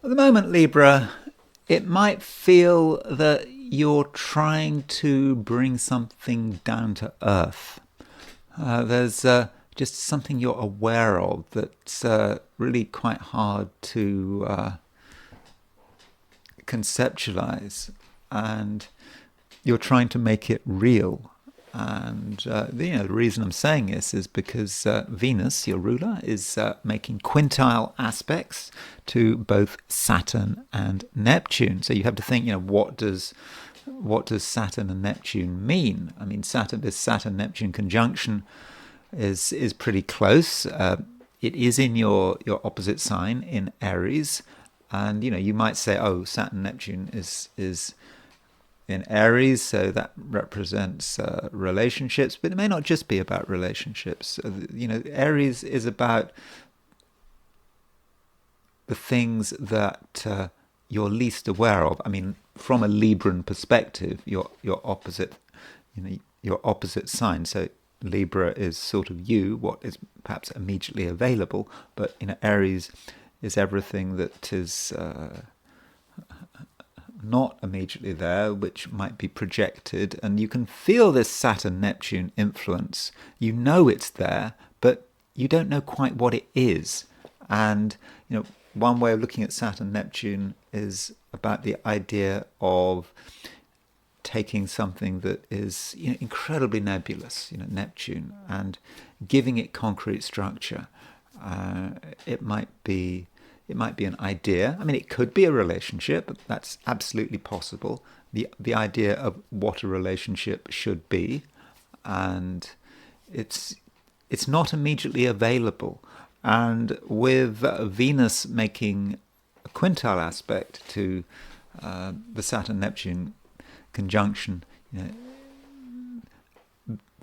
At the moment, Libra, it might feel that you're trying to bring something down to earth. There's just something you're aware of that's really quite hard to conceptualize, and you're trying to make it real. And the reason I'm saying this is because Venus, your ruler, is making quintile aspects to both Saturn and Neptune. So you have to think, what does Saturn and Neptune mean? I mean, this Saturn-Neptune conjunction is pretty close. It is in your opposite sign in Aries, and you might say, oh, Saturn-Neptune is in Aries, so that represents relationships, but it may not just be about relationships. Aries is about the things that you're least aware of. I mean, from a Libran perspective, your opposite, your opposite sign. So Libra is sort of what is perhaps immediately available, but Aries is everything that is not immediately there, which might be projected, and you can feel this Saturn-Neptune influence. You know it's there, but you don't know quite what it is. And one way of looking at Saturn-Neptune is about the idea of taking something that is incredibly nebulous, Neptune, and giving it concrete structure. It might be an idea. I mean, it could be a relationship. That's absolutely possible. The idea of what a relationship should be, and it's not immediately available. And with Venus making a quintile aspect to the Saturn-Neptune conjunction,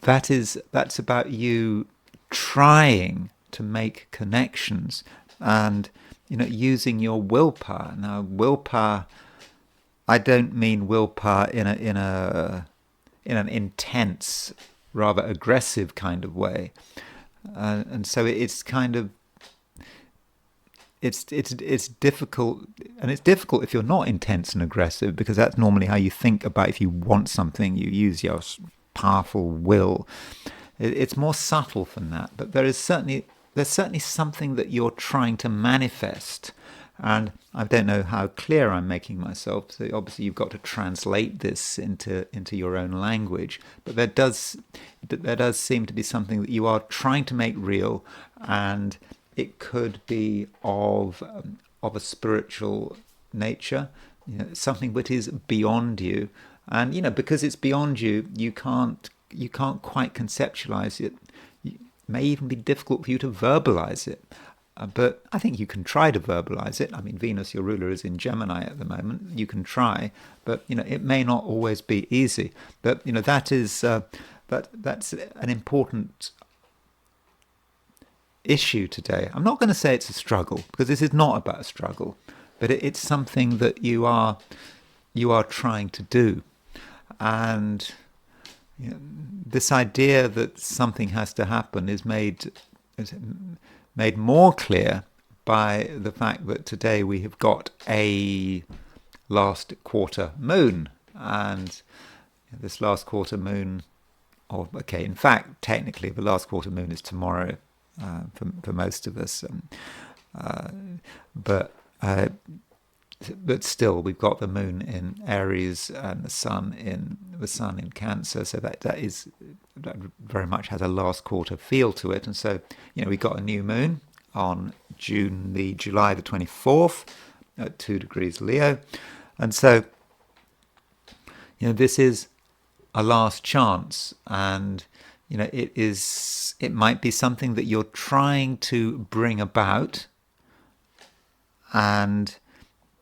that's about you trying to make connections and using your willpower. Now, willpower, I don't mean willpower in an intense, rather aggressive kind of way, and so it's kind of it's difficult, and it's difficult if you're not intense and aggressive, because that's normally how you think about if you want something. You use your powerful will. It's more subtle than that, but there's certainly something that you're trying to manifest. And I don't know how clear I'm making myself. So obviously you've got to translate this into your own language. But there does seem to be something that you are trying to make real, and it could be of a spiritual nature, something that is beyond you. And because it's beyond you, you can't quite conceptualize it. It may even be difficult for you to verbalize it. But I think you can try to verbalize it. I mean, Venus, your ruler, is in Gemini at the moment. You can try, but it may not always be easy. But that's an important issue today. I'm not going to say it's a struggle, because this is not about a struggle, but it's something that you are trying to do. And this idea that something has to happen is made more clear by the fact that today we have got a last quarter moon, and this last quarter moon, in fact, technically the last quarter moon is tomorrow for most of us, but still we've got the moon in Aries and the sun in Cancer, so that very much has a last quarter feel to it. And so we got a new moon on July the 24th at 2 degrees Leo, and so this is a last chance, and it might be something that you're trying to bring about, and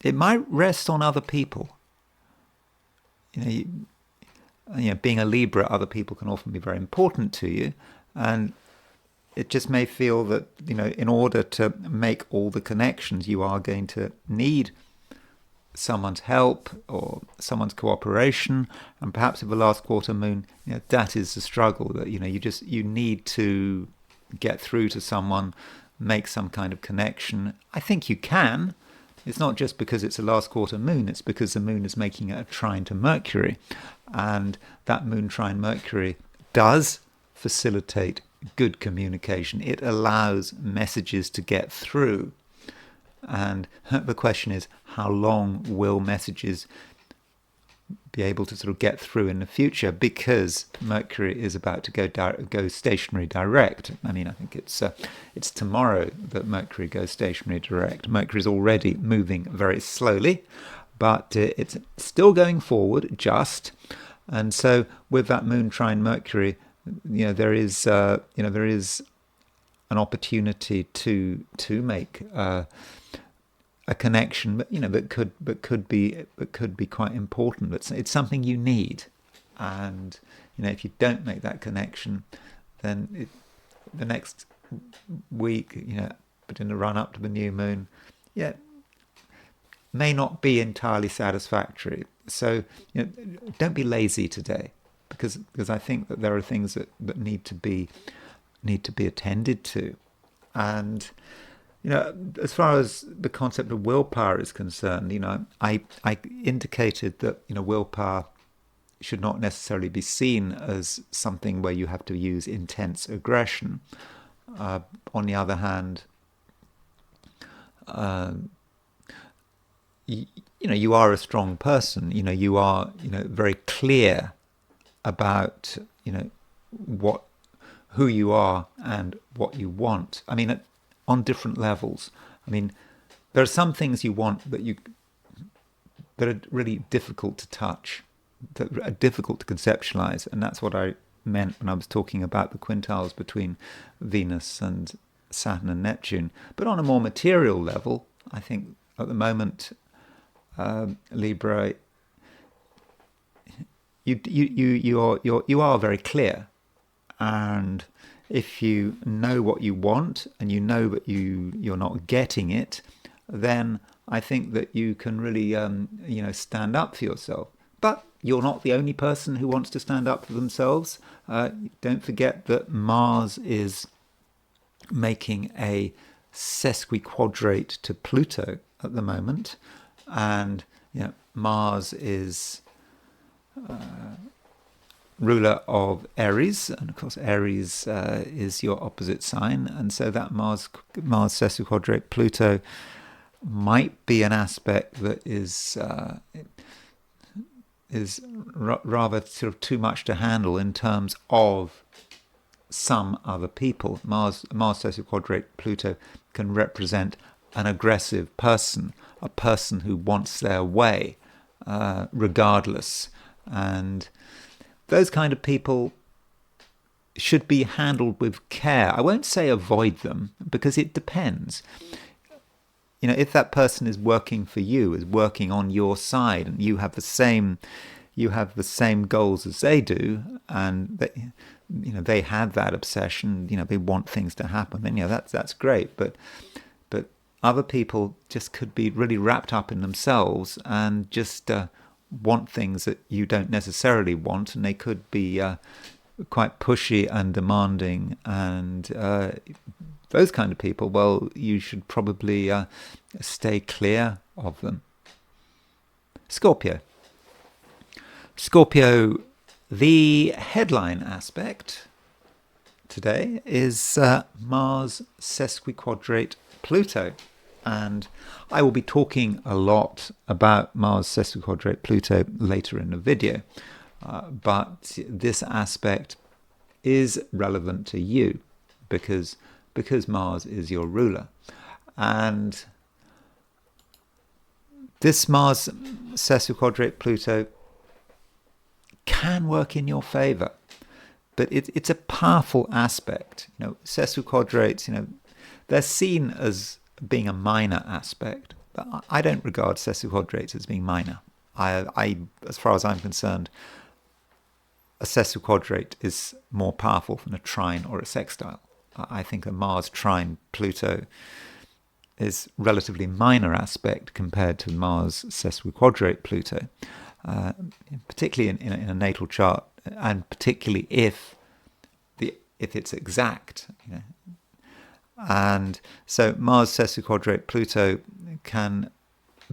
it might rest on other people. Being a Libra, other people can often be very important to you, and it just may feel that in order to make all the connections, you are going to need someone's help or someone's cooperation. And perhaps with the last quarter moon, that is the struggle, that you need to get through to someone, make some kind of connection. I think you can. It's not just because it's a last quarter moon, it's because the moon is making a trine to Mercury, and that moon trine Mercury does facilitate good communication. It allows messages to get through. And the question is, how long will messages be able to sort of get through in the future? Because Mercury is about to go stationary direct. I mean, I think it's tomorrow that Mercury goes stationary direct. Mercury is already moving very slowly, but it's still going forward just. And so with that moon trine Mercury, there is an opportunity to make a connection, but that could be quite important. It's something you need, and if you don't make that connection, then the next week, but in the run up to the new moon, may not be entirely satisfactory. So don't be lazy today, because I think that there are things that need to be attended to, and as far as the concept of willpower is concerned, I indicated that willpower should not necessarily be seen as something where you have to use intense aggression. On the other hand, you are a strong person. You are very clear about who you are and what you want. I mean, on different levels. I mean, there are some things you want that are really difficult to touch, that are difficult to conceptualize, and that's what I meant when I was talking about the quintiles between Venus and Saturn and Neptune. But on a more material level, I think at the moment, Libra, you are very clear, and if you know what you want and you know that you're not getting it, then I think that you can really stand up for yourself. But you're not the only person who wants to stand up for themselves. Don't forget that Mars is making a sesquiquadrate to Pluto at the moment, and Mars is ruler of Aries, and of course Aries is your opposite sign, and so that Mars sesquiquadrate Pluto might be an aspect that is rather sort of too much to handle in terms of some other people. Mars sesquiquadrate Pluto can represent an aggressive person, a person who wants their way regardless, and those kind of people should be handled with care. I won't say avoid them, because it depends. If that person is working for you, is working on your side, and you have the same goals as they do, and they have that obsession, they want things to happen, then that's great. But other people just could be really wrapped up in themselves and just want things that you don't necessarily want, and they could be quite pushy and demanding, and those kind of people, well, you should probably stay clear of them. Scorpio, the headline aspect today is Mars sesquiquadrate Pluto. And I will be talking a lot about Mars sesquiquadrate Pluto later in the video. But this aspect is relevant to you because Mars is your ruler. And this Mars sesquiquadrate Pluto can work in your favor. But it's a powerful aspect. Sesquiquadrates, they're seen as being a minor aspect, but I don't regard sesquiquadrates as being minor. I, as far as I'm concerned, a sesquiquadrate is more powerful than a trine or a sextile. I think a Mars trine Pluto is relatively minor aspect compared to Mars sesquiquadrate Pluto, particularly in a natal chart, and particularly if it's exact. And so Mars sesquiquadrate Pluto can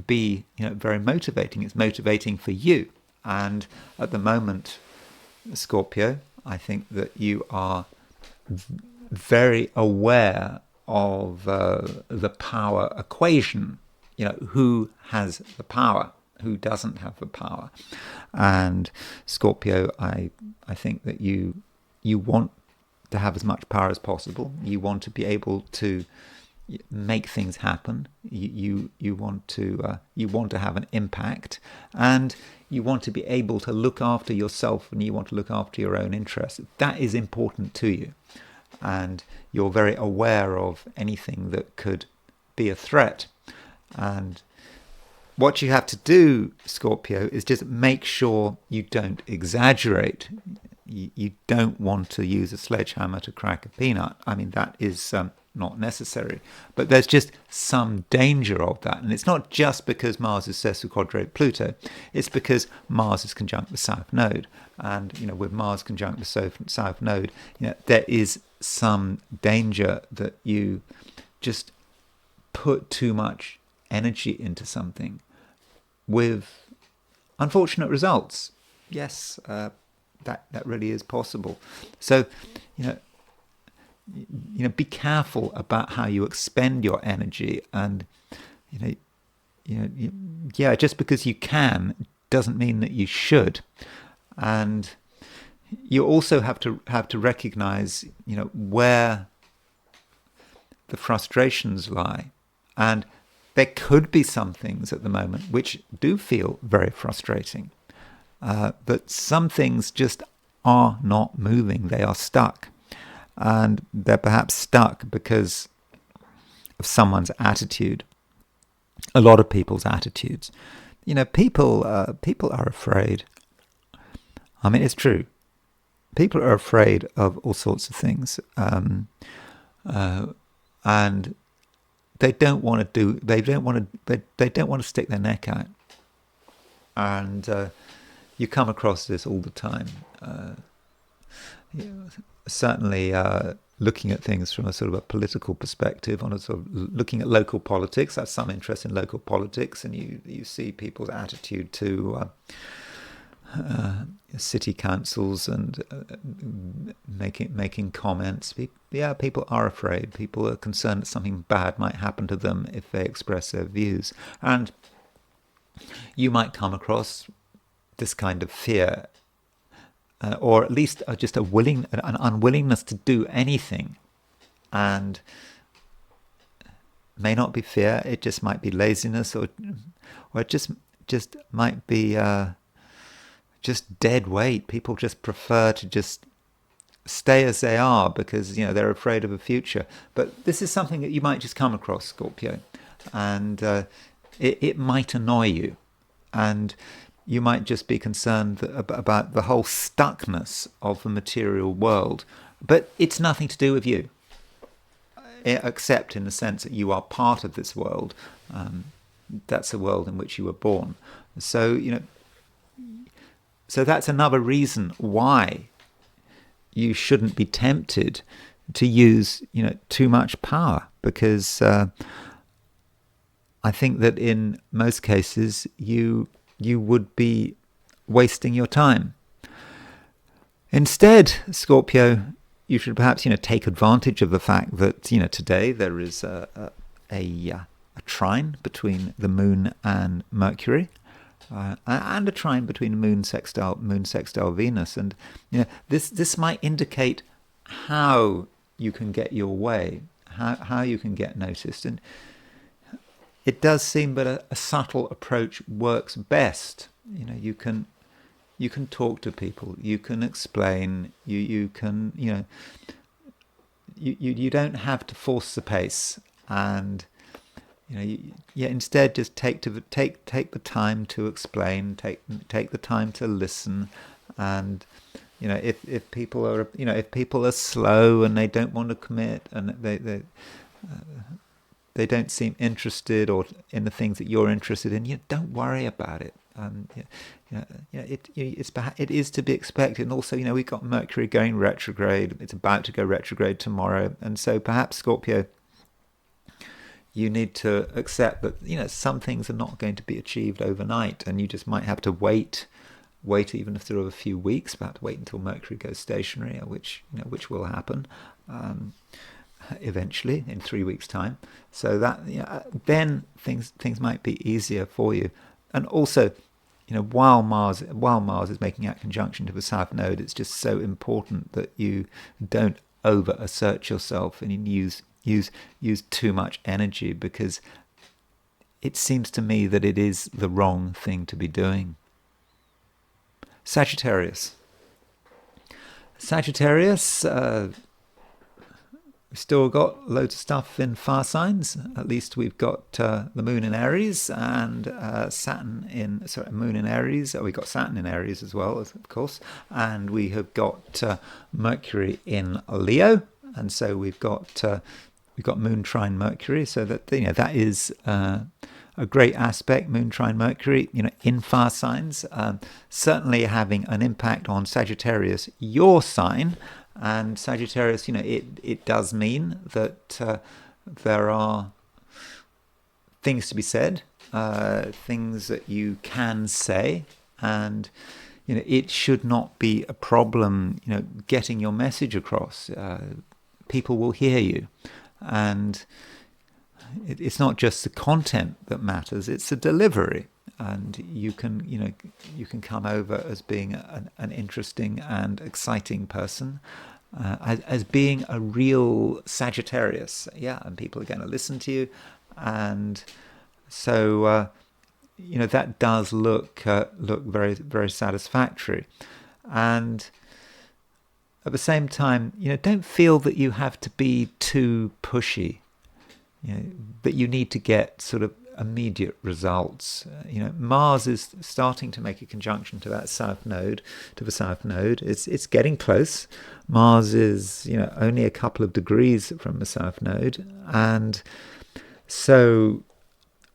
be very motivating. It's motivating for you. And at the moment, Scorpio, I think that you are very aware of the power equation. Who has the power, who doesn't have the power. And Scorpio, I think that you want to have as much power as possible. You want to be able to make things happen. You want to have an impact, and you want to be able to look after yourself, and you want to look after your own interests. That is important to you, and you're very aware of anything that could be a threat. And what you have to do, Scorpio, is just make sure you don't exaggerate. You don't want to use a sledgehammer to crack a peanut. I mean, that is not necessary. But there's just some danger of that. And it's not just because Mars is sesquiquadrate Pluto. It's because Mars is conjunct the South Node. And, with Mars conjunct the South Node, there is some danger that you just put too much energy into something with unfortunate results. Yes, that really is possible. So, be careful about how you expend your energy, and just because you can doesn't mean that you should. And you also have to recognize, where the frustrations lie, and there could be some things at the moment which do feel very frustrating. But some things just are not moving. They are stuck. And they're perhaps stuck because of someone's attitude. A lot of people's attitudes. People are afraid. I mean, it's true. People are afraid of all sorts of things. And they don't want to stick their neck out. And you come across this all the time. Certainly looking at things from a sort of a political perspective, on a sort of looking at local politics. I have some interest in local politics, and you see people's attitude to city councils and making comments. People are afraid. People are concerned that something bad might happen to them if they express their views. And you might come across this kind of fear, or at least just an unwillingness to do anything. And may not be fear, it just might be laziness, or it just might be just dead weight. People just prefer to just stay as they are because they're afraid of a future. But this is something that you might just come across, Scorpio, and it might annoy you, and you might just be concerned about the whole stuckness of the material world. But it's nothing to do with you, except in the sense that you are part of this world. That's the world in which you were born. So so that's another reason why you shouldn't be tempted to use too much power, because I think that in most cases you would be wasting your time. Instead, Scorpio, you should perhaps take advantage of the fact that today there is a trine between the Moon and Mercury, and a trine between Moon sextile Venus, and this might indicate how you can get your way, how you can get noticed. And it does seem that a subtle approach works best. You can talk to people, you can explain, you can you don't have to force the pace, and instead just take the time to explain, take the time to listen. And if people are slow and they don't want to commit, and they don't seem interested or in the things that you're interested in, don't worry about it. It is to be expected. And also, we've got Mercury going retrograde. It's about to go retrograde tomorrow. And so perhaps, Scorpio, you need to accept that, some things are not going to be achieved overnight, and you just might have to wait wait even sort of a few weeks, perhaps wait until Mercury goes stationary, which will happen eventually in 3 weeks' time. So that then things might be easier for you. And also, while Mars is making that conjunction to the South Node, it's just so important that you don't over assert yourself and you use too much energy, because it seems to me that it is the wrong thing to be doing. Sagittarius. We've still got loads of stuff in fire signs. At least we've got the moon in Aries and moon in Aries. We've got Saturn in Aries as well, of course. And we have got Mercury in Leo. And so we've got moon trine Mercury. So that is a great aspect, moon trine Mercury, in fire signs. Certainly having an impact on Sagittarius, your sign. And Sagittarius, it does mean that there are things to be said, things that you can say, and it should not be a problem, getting your message across. People will hear you, and it's not just the content that matters; it's the delivery. And you can come over as being an interesting and exciting person, as being a real Sagittarius. And people are going to listen to you, and so that does look very, very satisfactory. And at the same time, don't feel that you have to be too pushy. That you need to get sort of immediate results. Mars is starting to make a conjunction to that south node, to the south node. It's getting close. Mars is only a couple of degrees from the south node, and so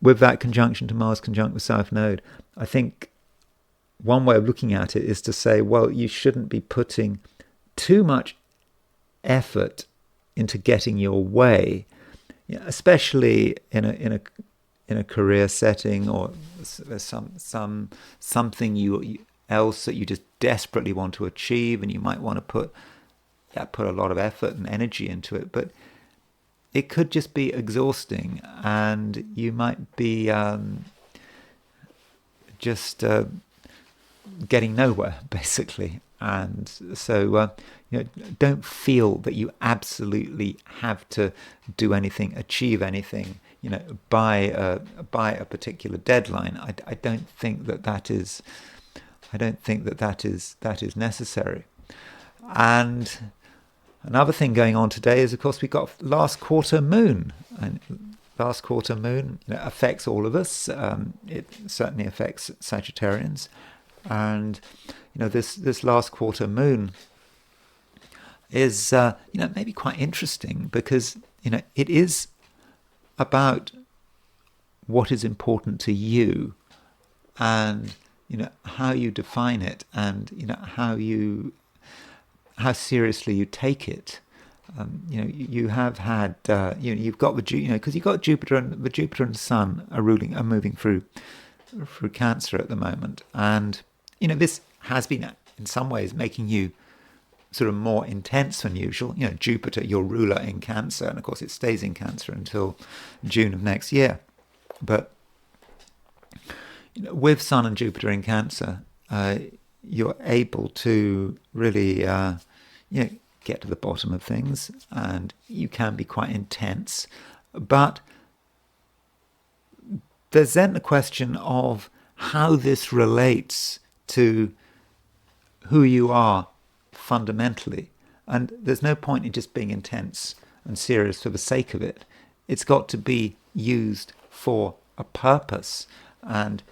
with that conjunction to Mars conjunct the south node, I think one way of looking at it is to say, well, you shouldn't be putting too much effort into getting your way, especially in a career setting, or something else that you just desperately want to achieve, and you might want to put a lot of effort and energy into it, but it could just be exhausting, and you might be just getting nowhere, basically. And so don't feel that you absolutely have to do anything, achieve anything, by a particular deadline. I don't think that is necessary. And another thing going on today is, of course, we've got last quarter moon, and last quarter moon affects all of us. It certainly affects Sagittarians, and this last quarter moon is maybe quite interesting, because it is about what is important to you, and how you define it, and how seriously you take it. You have had you've got because you've got Jupiter and Sun are moving through Cancer at the moment, and this has been in some ways making you sort of more intense than usual. Jupiter, your ruler in Cancer, and of course it stays in Cancer until June of next year. But with Sun and Jupiter in Cancer, you're able to really get to the bottom of things, and you can be quite intense. But there's then the question of how this relates to who you are fundamentally. And there's no point in just being intense and serious for the sake of it. It's got to be used for a purpose. And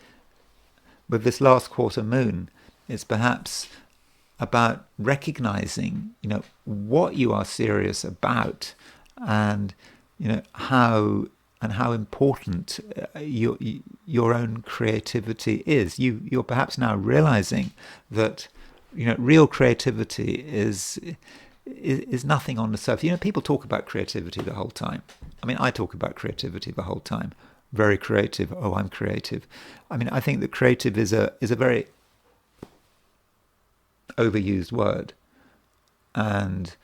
with this last quarter moon, it's perhaps about recognizing, what you are serious about, and how important your own creativity is. You're perhaps now realizing that real creativity is nothing on the surface. People talk about creativity the whole time. I mean, I talk about creativity the whole time. Very creative. Oh, I'm creative. I mean, I think that creative is a very overused word. And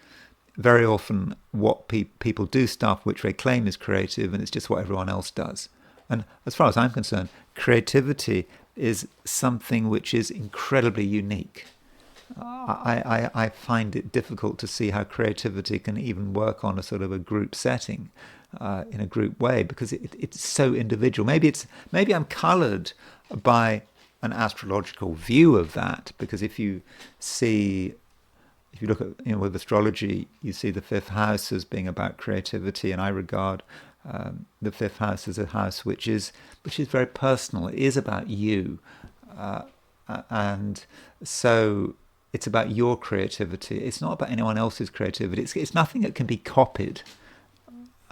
very often what people do stuff which they claim is creative, and it's just what everyone else does. And as far as I'm concerned, creativity is something which is incredibly unique. I find it difficult to see how creativity can even work on a sort of a group setting, in a group way, because it's so individual. Maybe I'm coloured by an astrological view of that, because if you look at, with astrology, you see the fifth house as being about creativity, and I regard the fifth house as a house which is very personal. It is about you, and so it's about your creativity. It's not about anyone else's creativity. It's nothing that can be copied,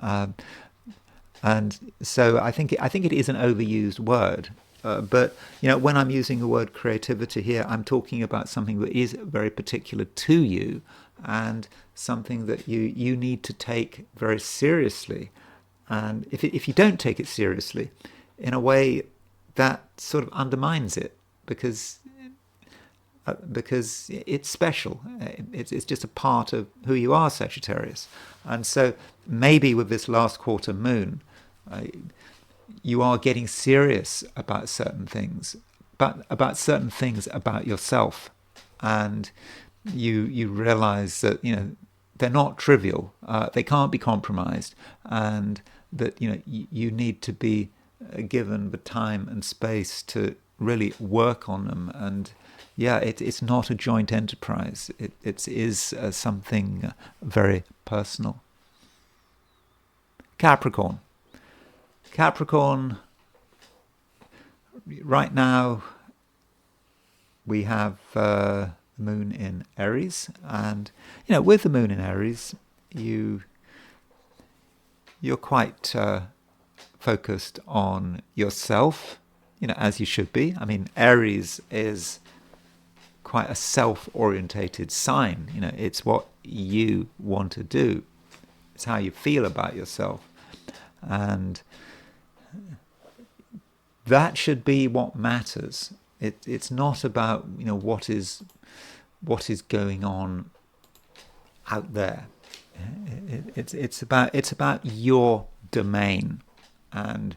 and so I think it is an overused word. But when I'm using the word creativity here, I'm talking about something that is very particular to you, and something that you need to take very seriously. And if you don't take it seriously, in a way, that sort of undermines it, because it's special. It's just a part of who you are, Sagittarius. And so maybe with this last quarter moon, you are getting serious about certain things, but about certain things about yourself, and you realize that they're not trivial. They can't be compromised, and that you need to be given the time and space to really work on them. And it's not a joint enterprise. It is something very personal. Capricorn, right now we have the moon in Aries, and with the moon in Aries, you're quite focused on yourself, as you should be. I mean, Aries is quite a self-orientated sign. It's what you want to do. It's how you feel about yourself, and that should be what matters. It's not about what is going on out there. It's about your domain, and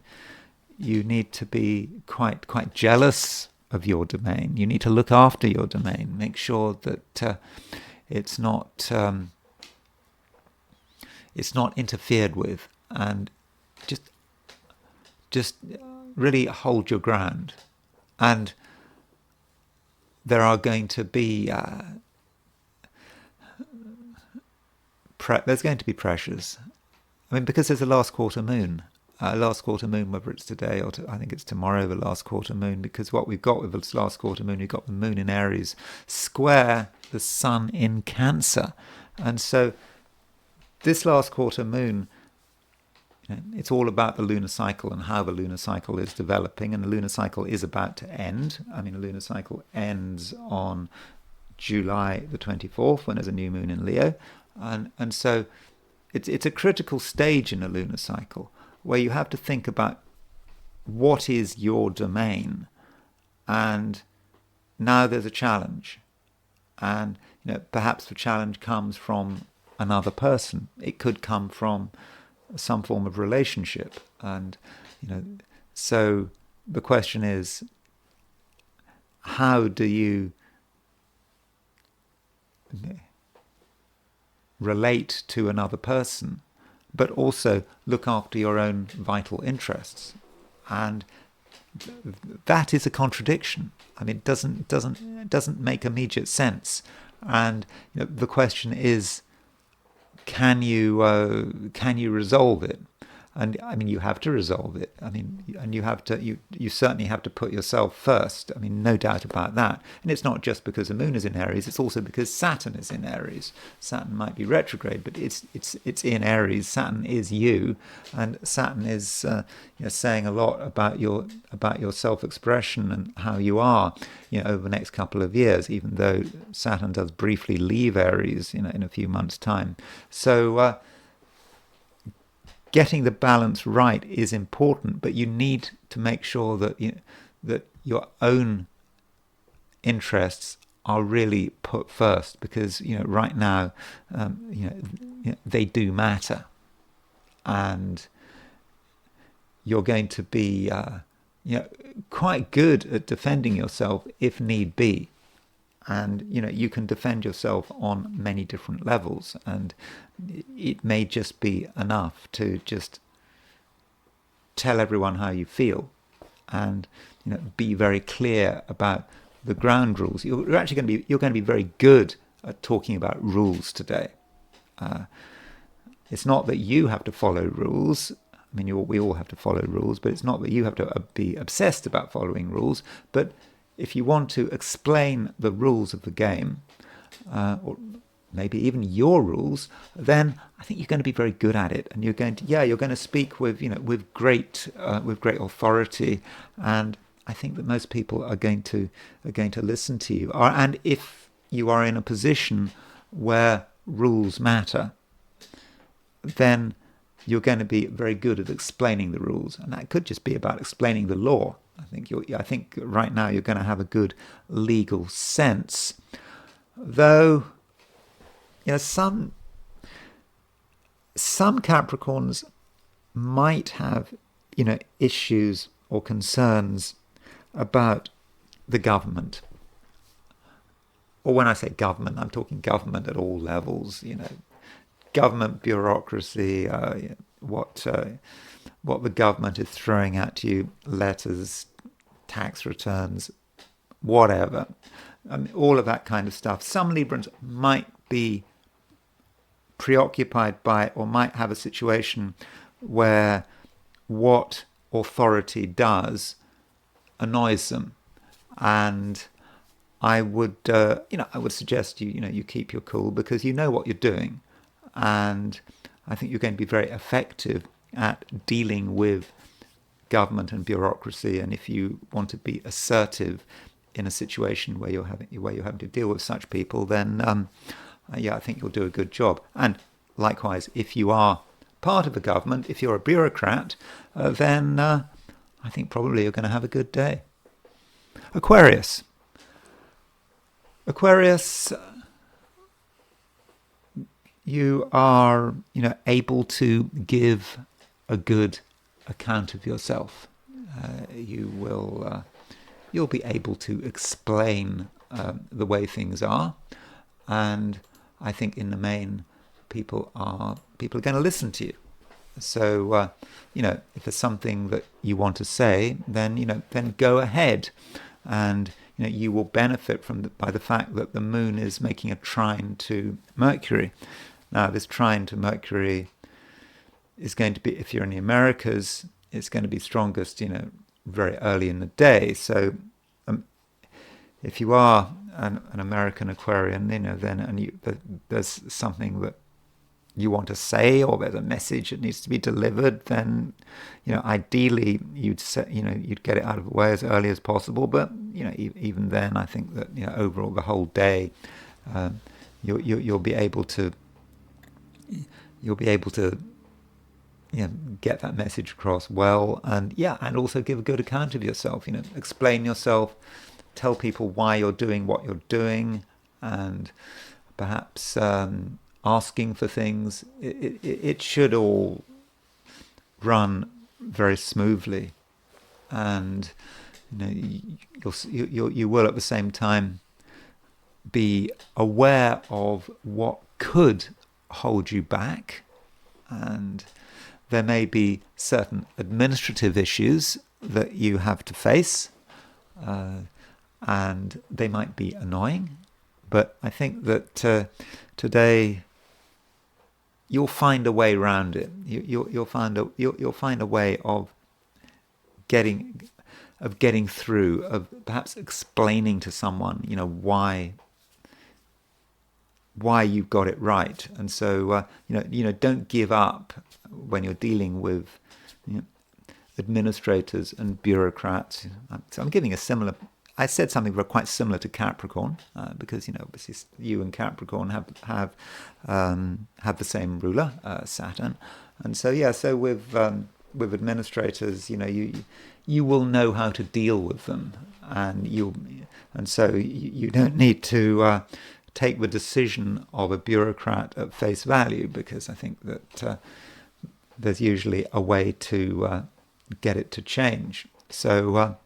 you need to be quite jealous of your domain. You need to look after your domain. Make sure that it's not interfered with, and just really hold your ground. And there are going to be there's going to be pressures. I mean, because there's a last quarter moon, whether it's today or I think it's tomorrow, the last quarter moon, because what we've got with this last quarter moon, we've got the moon in Aries square the sun in Cancer. And so this last quarter moon, it's all about the lunar cycle and how the lunar cycle is developing, and the lunar cycle is about to end. I mean, the lunar cycle ends on July the 24th when there's a new moon in Leo, and so it's a critical stage in the lunar cycle where you have to think about what is your domain, and now there's a challenge, and perhaps the challenge comes from another person. It could come from some form of relationship, and so the question is, how do you relate to another person but also look after your own vital interests? And that is a contradiction. I mean, it doesn't make immediate sense. And the question is, can you resolve it? And I mean, you have to resolve it. I mean, and you certainly have to put yourself first. I mean, no doubt about that. And it's not just because the moon is in Aries; it's also because Saturn is in Aries. Saturn might be retrograde, but it's in Aries. Saturn is you, and Saturn is saying a lot about your self-expression and how you are, over the next couple of years. Even though Saturn does briefly leave Aries, in a few months' time. So. Getting the balance right is important, but you need to make sure that that your own interests are really put first, because right now they do matter, and you're going to be quite good at defending yourself if need be. And you can defend yourself on many different levels, and it may just be enough to just tell everyone how you feel, and be very clear about the ground rules. You're going to be very good at talking about rules today. It's not that you have to follow rules. I mean, we all have to follow rules, but it's not that you have to be obsessed about following rules. But if you want to explain the rules of the game, or maybe even your rules, then I think you're going to be very good at it, and you're going to speak with great authority, and I think that most people are going to listen to you. And if you are in a position where rules matter, then you're going to be very good at explaining the rules, and that could just be about explaining the law. I think right now you're going to have a good legal sense, though. Some Capricorns might have issues or concerns about the government. Or when I say government, I'm talking government at all levels. Government bureaucracy, what the government is throwing at you, letters, tax returns, whatever. All of that kind of stuff. Some Librans might be preoccupied by, or might have a situation where what authority does annoys them, and I would suggest you keep your cool, because you know what you're doing, and I think you're going to be very effective at dealing with government and bureaucracy. And if you want to be assertive in a situation where you're having to deal with such people, then I think you'll do a good job. And likewise, if you are part of the government, if you're a bureaucrat, then I think probably you're going to have a good day. Aquarius, you are able to give a good account of yourself. You'll be able to explain the way things are, and I think in the main people are going to listen to you. So if there's something that you want to say, then go ahead, and you will benefit by the fact that the moon is making a trine to Mercury. Now, this trine to Mercury is going to be, if you're in the Americas, it's going to be strongest very early in the day. So if you are an American Aquarian, there's something that you want to say, or there's a message that needs to be delivered, then ideally you'd get it out of the way as early as possible. But even then, I think that overall the whole day, you'll be able to get that message across well, and also give a good account of yourself. Explain yourself, tell people why you're doing what you're doing, and perhaps asking for things. It should all run very smoothly, and you will at the same time be aware of what could hold you back, and there may be certain administrative issues that you have to face, and they might be annoying, but I think that today you'll find a way around it. You'll find a way of getting through, of perhaps explaining to someone why you've got it right. And so don't give up when you're dealing with administrators and bureaucrats. So I'm giving I said something quite similar to Capricorn, because obviously you and Capricorn have the same ruler, Saturn, and so with administrators, you will know how to deal with them, and so you don't need to take the decision of a bureaucrat at face value, because I think that there's usually a way to get it to change. So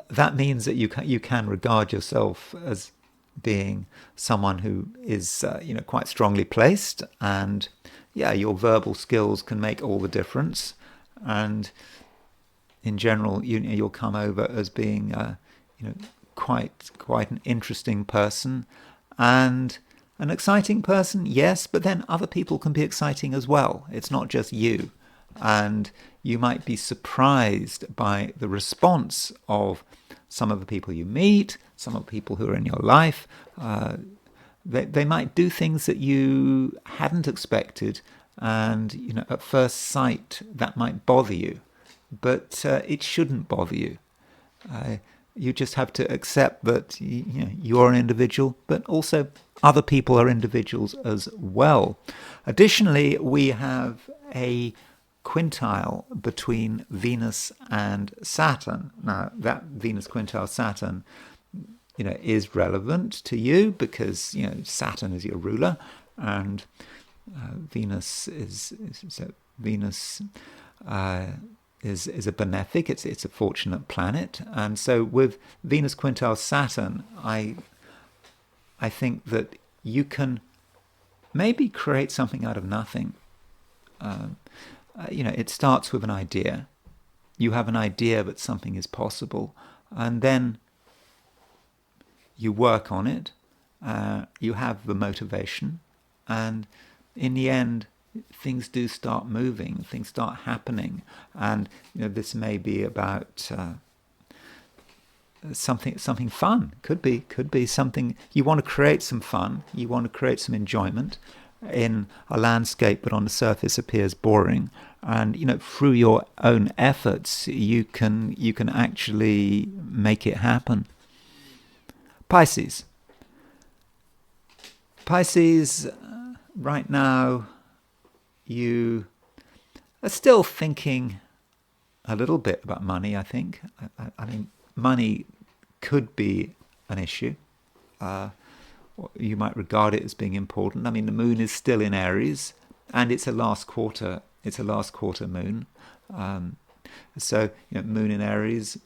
that means that you can regard yourself as being someone who is quite strongly placed, and your verbal skills can make all the difference, and in general you'll come over as being quite an interesting person and an exciting person, yes, but then other people can be exciting as well. It's not just you. And you might be surprised by the response of some of the people you meet, some of the people who are in your life. They might do things that you hadn't expected, and at first sight that might bother you, but it shouldn't bother you. You just have to accept that you're an individual, but also other people are individuals as well. Additionally, we have a quintile between Venus and Saturn. Now, that Venus quintile Saturn, is relevant to you because Saturn is your ruler, and Venus is a benefic. It's a fortunate planet, and so with Venus quintile Saturn, I think that you can maybe create something out of nothing. It starts with an idea. You have an idea that something is possible, and then you work on it. You have the motivation, and in the end, things do start moving. Things start happening, and this may be about something fun. Could be something you want to create. Some fun. You want to create some enjoyment in a landscape that on the surface appears boring, and through your own efforts you can actually make it happen. Pisces, right now you are still thinking a little bit about money. I think I mean money could be an issue. You might regard it as being important. I mean, the moon is still in Aries, and it's a last quarter moon. So moon in Aries,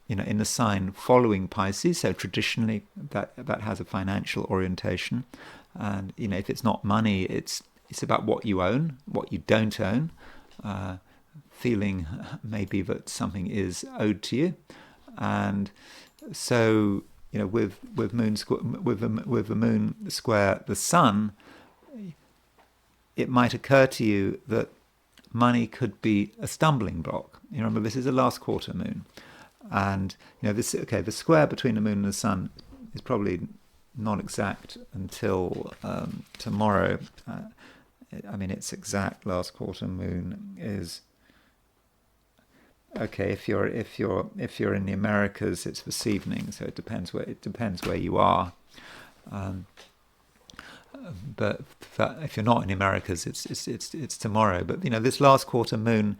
in the sign following Pisces. So traditionally, that has a financial orientation, and if it's not money, it's about what you own, what you don't own. Feeling maybe that something is owed to you, and so. With the moon square the sun, it might occur to you that money could be a stumbling block. Remember, this is a last quarter moon, and the square between the moon and the sun is probably not exact until tomorrow. Its exact last quarter moon is. Okay, if you're in the Americas, it's this evening, so it depends where you are. But if you're not in the Americas, it's tomorrow. But this last quarter moon,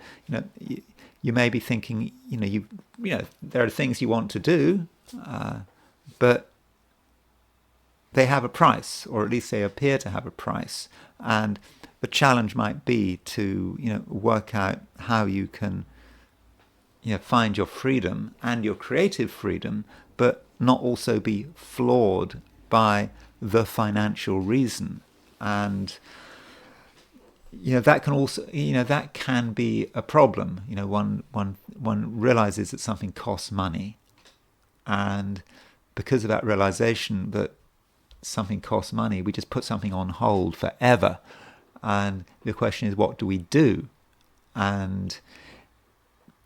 you may be thinking, there are things you want to do, but they have a price, or at least they appear to have a price, and the challenge might be to work out how you can. Find your freedom and your creative freedom, but not also be flawed by the financial reason. And that can also that can be a problem. One realizes that something costs money, and because of that realization that something costs money, we just put something on hold forever. And the question is, what do we do? And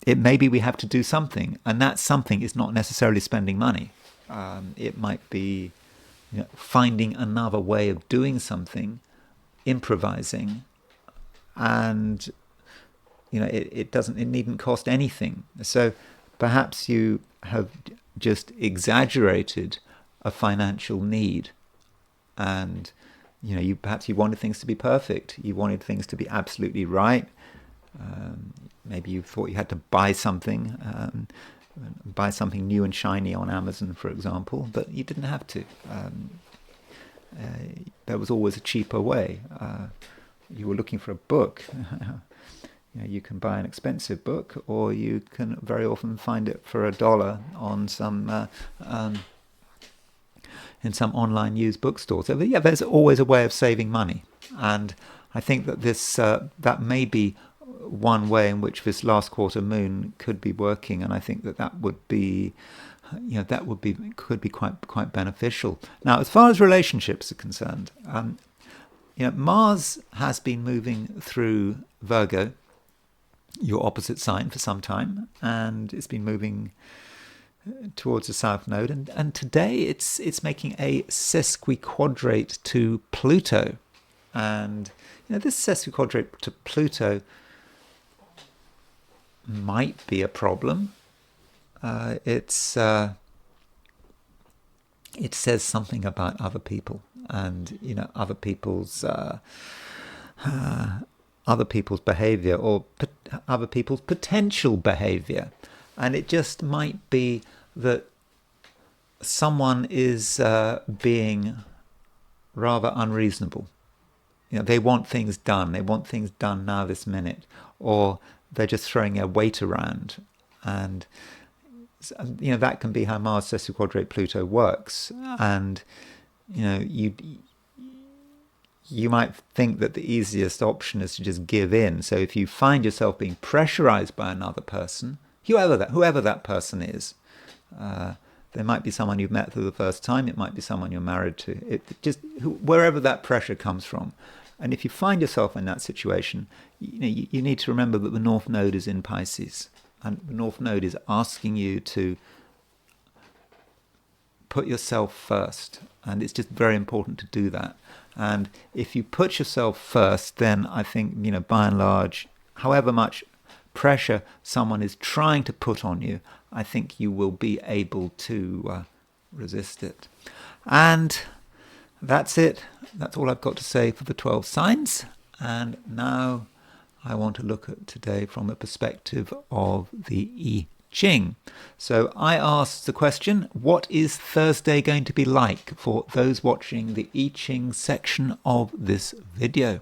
it may be we have to do something, and that something is not necessarily spending money. It might be finding another way of doing something, improvising, and it needn't cost anything. So perhaps you have just exaggerated a financial need, and perhaps you wanted things to be perfect. You wanted things to be absolutely right. Maybe you thought you had to buy something, buy something new and shiny on Amazon, for example, but you didn't have to. There was always a cheaper way. You were looking for a book. You can buy an expensive book, or you can very often find it for $1 on some in some online used bookstore. So yeah, there's always a way of saving money, and I think that this that may be one way in which this last quarter moon could be working, and I think that would be, could be quite beneficial. Now, as far as relationships are concerned, Mars has been moving through Virgo, your opposite sign, for some time, and it's been moving towards the south node, and today it's making a sesquiquadrate to Pluto, and this sesquiquadrate to Pluto might be a problem. It says something about other people, and other people's behavior, or other people's potential behavior, and it just might be that someone is being rather unreasonable. They want things done. They want things done now, this minute, or they're just throwing their weight around, and that can be how Mars sesquiquadrate Pluto works. And you might think that the easiest option is to just give in. So if you find yourself being pressurized by another person, whoever that person is, there might be someone you've met for the first time, it might be someone you're married to, wherever that pressure comes from. And if you find yourself in that situation, you need to remember that the North Node is in Pisces, and the North Node is asking you to put yourself first, and it's just very important to do that. And if you put yourself first, then I think, by and large, however much pressure someone is trying to put on you, I think you will be able to resist it. And that's it. That's all I've got to say for the 12 signs. And now I want to look at today from the perspective of the I Ching. So I asked the question, what is Thursday going to be like for those watching the I Ching section of this video?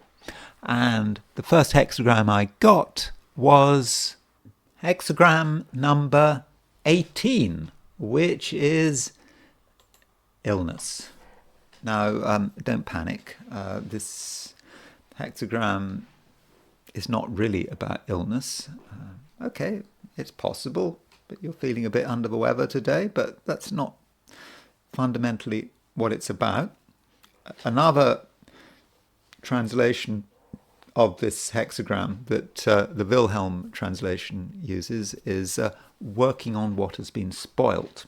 And the first hexagram I got was hexagram number 18, which is illness. Now, don't panic. This hexagram is not really about illness. Okay, it's possible that you're feeling a bit under the weather today, but that's not fundamentally what it's about. Another translation of this hexagram that the Wilhelm translation uses is working on what has been spoilt.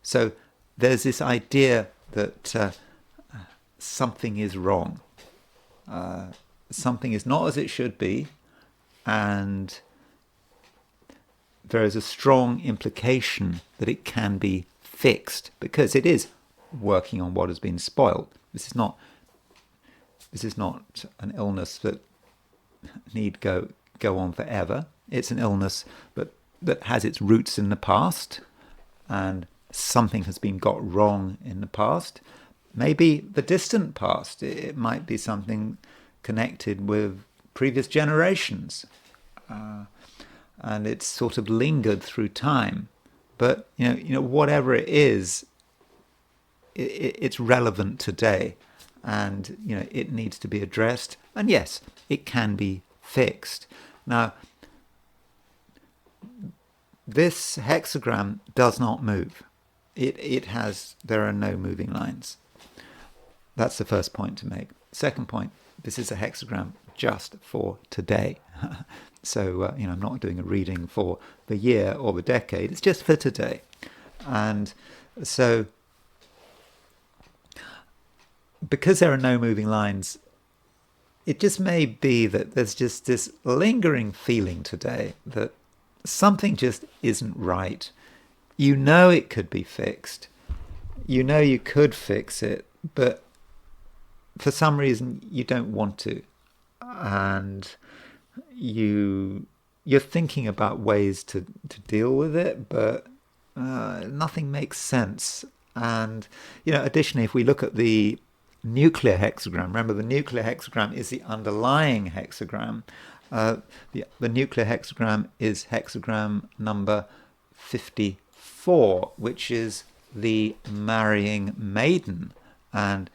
So there's this idea that something is wrong. Something is not as it should be, and there is a strong implication that it can be fixed, because it is working on what has been spoiled. This is not an illness that need go on forever. It's an illness that has its roots in the past, and something has been got wrong in the past. Maybe the distant past. It might be something connected with previous generations, and it's sort of lingered through time. But whatever it is, it's relevant today, and it needs to be addressed. And yes, it can be fixed. Now, this hexagram does not move. There are no moving lines. That's the first point to make. Second point, this is a hexagram just for today. So, I'm not doing a reading for the year or the decade. It's just for today. And so, because there are no moving lines, it just may be that there's just this lingering feeling today that something just isn't right. It could be fixed. You could fix it, but for some reason you don't want to, and you're thinking about ways to deal with it, but nothing makes sense. And additionally, if we look at the nuclear hexagram, remember the nuclear hexagram is the underlying hexagram. The nuclear hexagram is hexagram number 54, which is the marrying maiden. And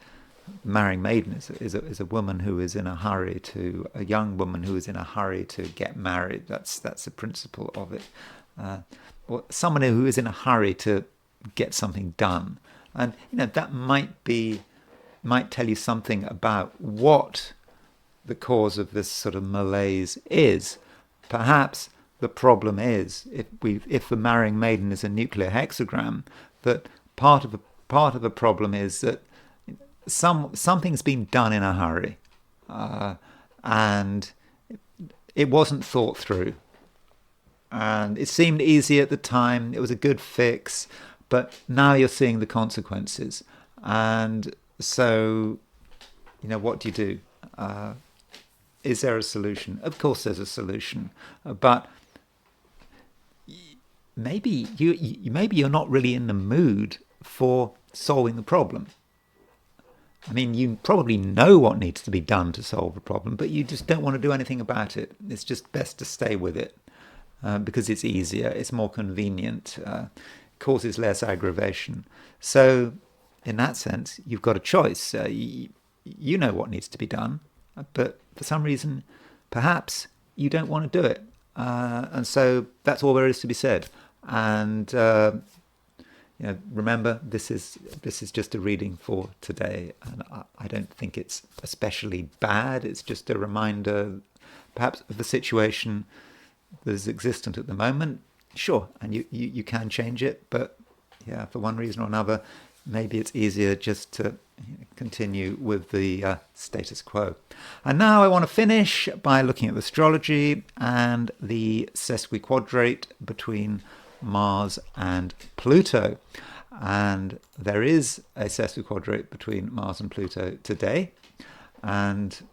marrying maiden is a woman who is in a hurry a young woman who is in a hurry to get married. That's the principle of it. Or someone who is in a hurry to get something done. And that might tell you something about what the cause of this sort of malaise is. Perhaps the problem is, if the marrying maiden is a nuclear hexagram, that part of the problem is that something's been done in a hurry, and it wasn't thought through. And it seemed easy at the time. It was a good fix, but now you're seeing the consequences. And so, what do you do? Is there a solution? Of course there's a solution, but maybe you're not really in the mood for solving the problem. I mean, you probably know what needs to be done to solve the problem, but you just don't want to do anything about it. It's just best to stay with it because it's easier, it's more convenient, causes less aggravation. So in that sense, you've got a choice. You know what needs to be done, but for some reason, perhaps you don't want to do it. And so that's all there is to be said. And remember, this is just a reading for today, and I don't think it's especially bad. It's just a reminder, perhaps, of the situation that is existent at the moment. Sure, and you can change it, but yeah, for one reason or another, maybe it's easier just to continue with the status quo. And now I want to finish by looking at astrology and the sesquiquadrate between Mars and Pluto. And there is a sesquiquadrate between Mars and Pluto today. And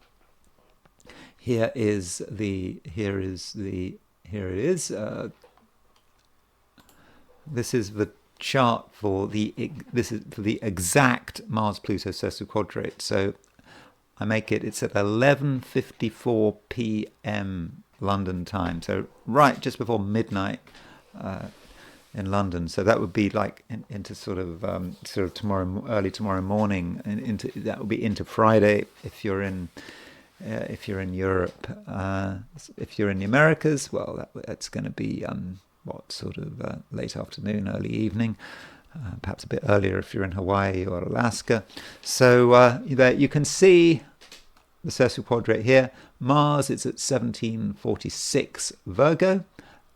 here it is. This is the chart for the exact Mars-Pluto sesquiquadrate. So I make it's at 11:54 p.m. London time. So right just before midnight in London. So that would be like into sort of early tomorrow morning, and that would be into Friday if you're in Europe. If you're in the Americas, well, that's going to be late afternoon, early evening, perhaps a bit earlier if you're in Hawaii or Alaska. So you can see the sesquiquadrate here. Mars is at 1746 Virgo,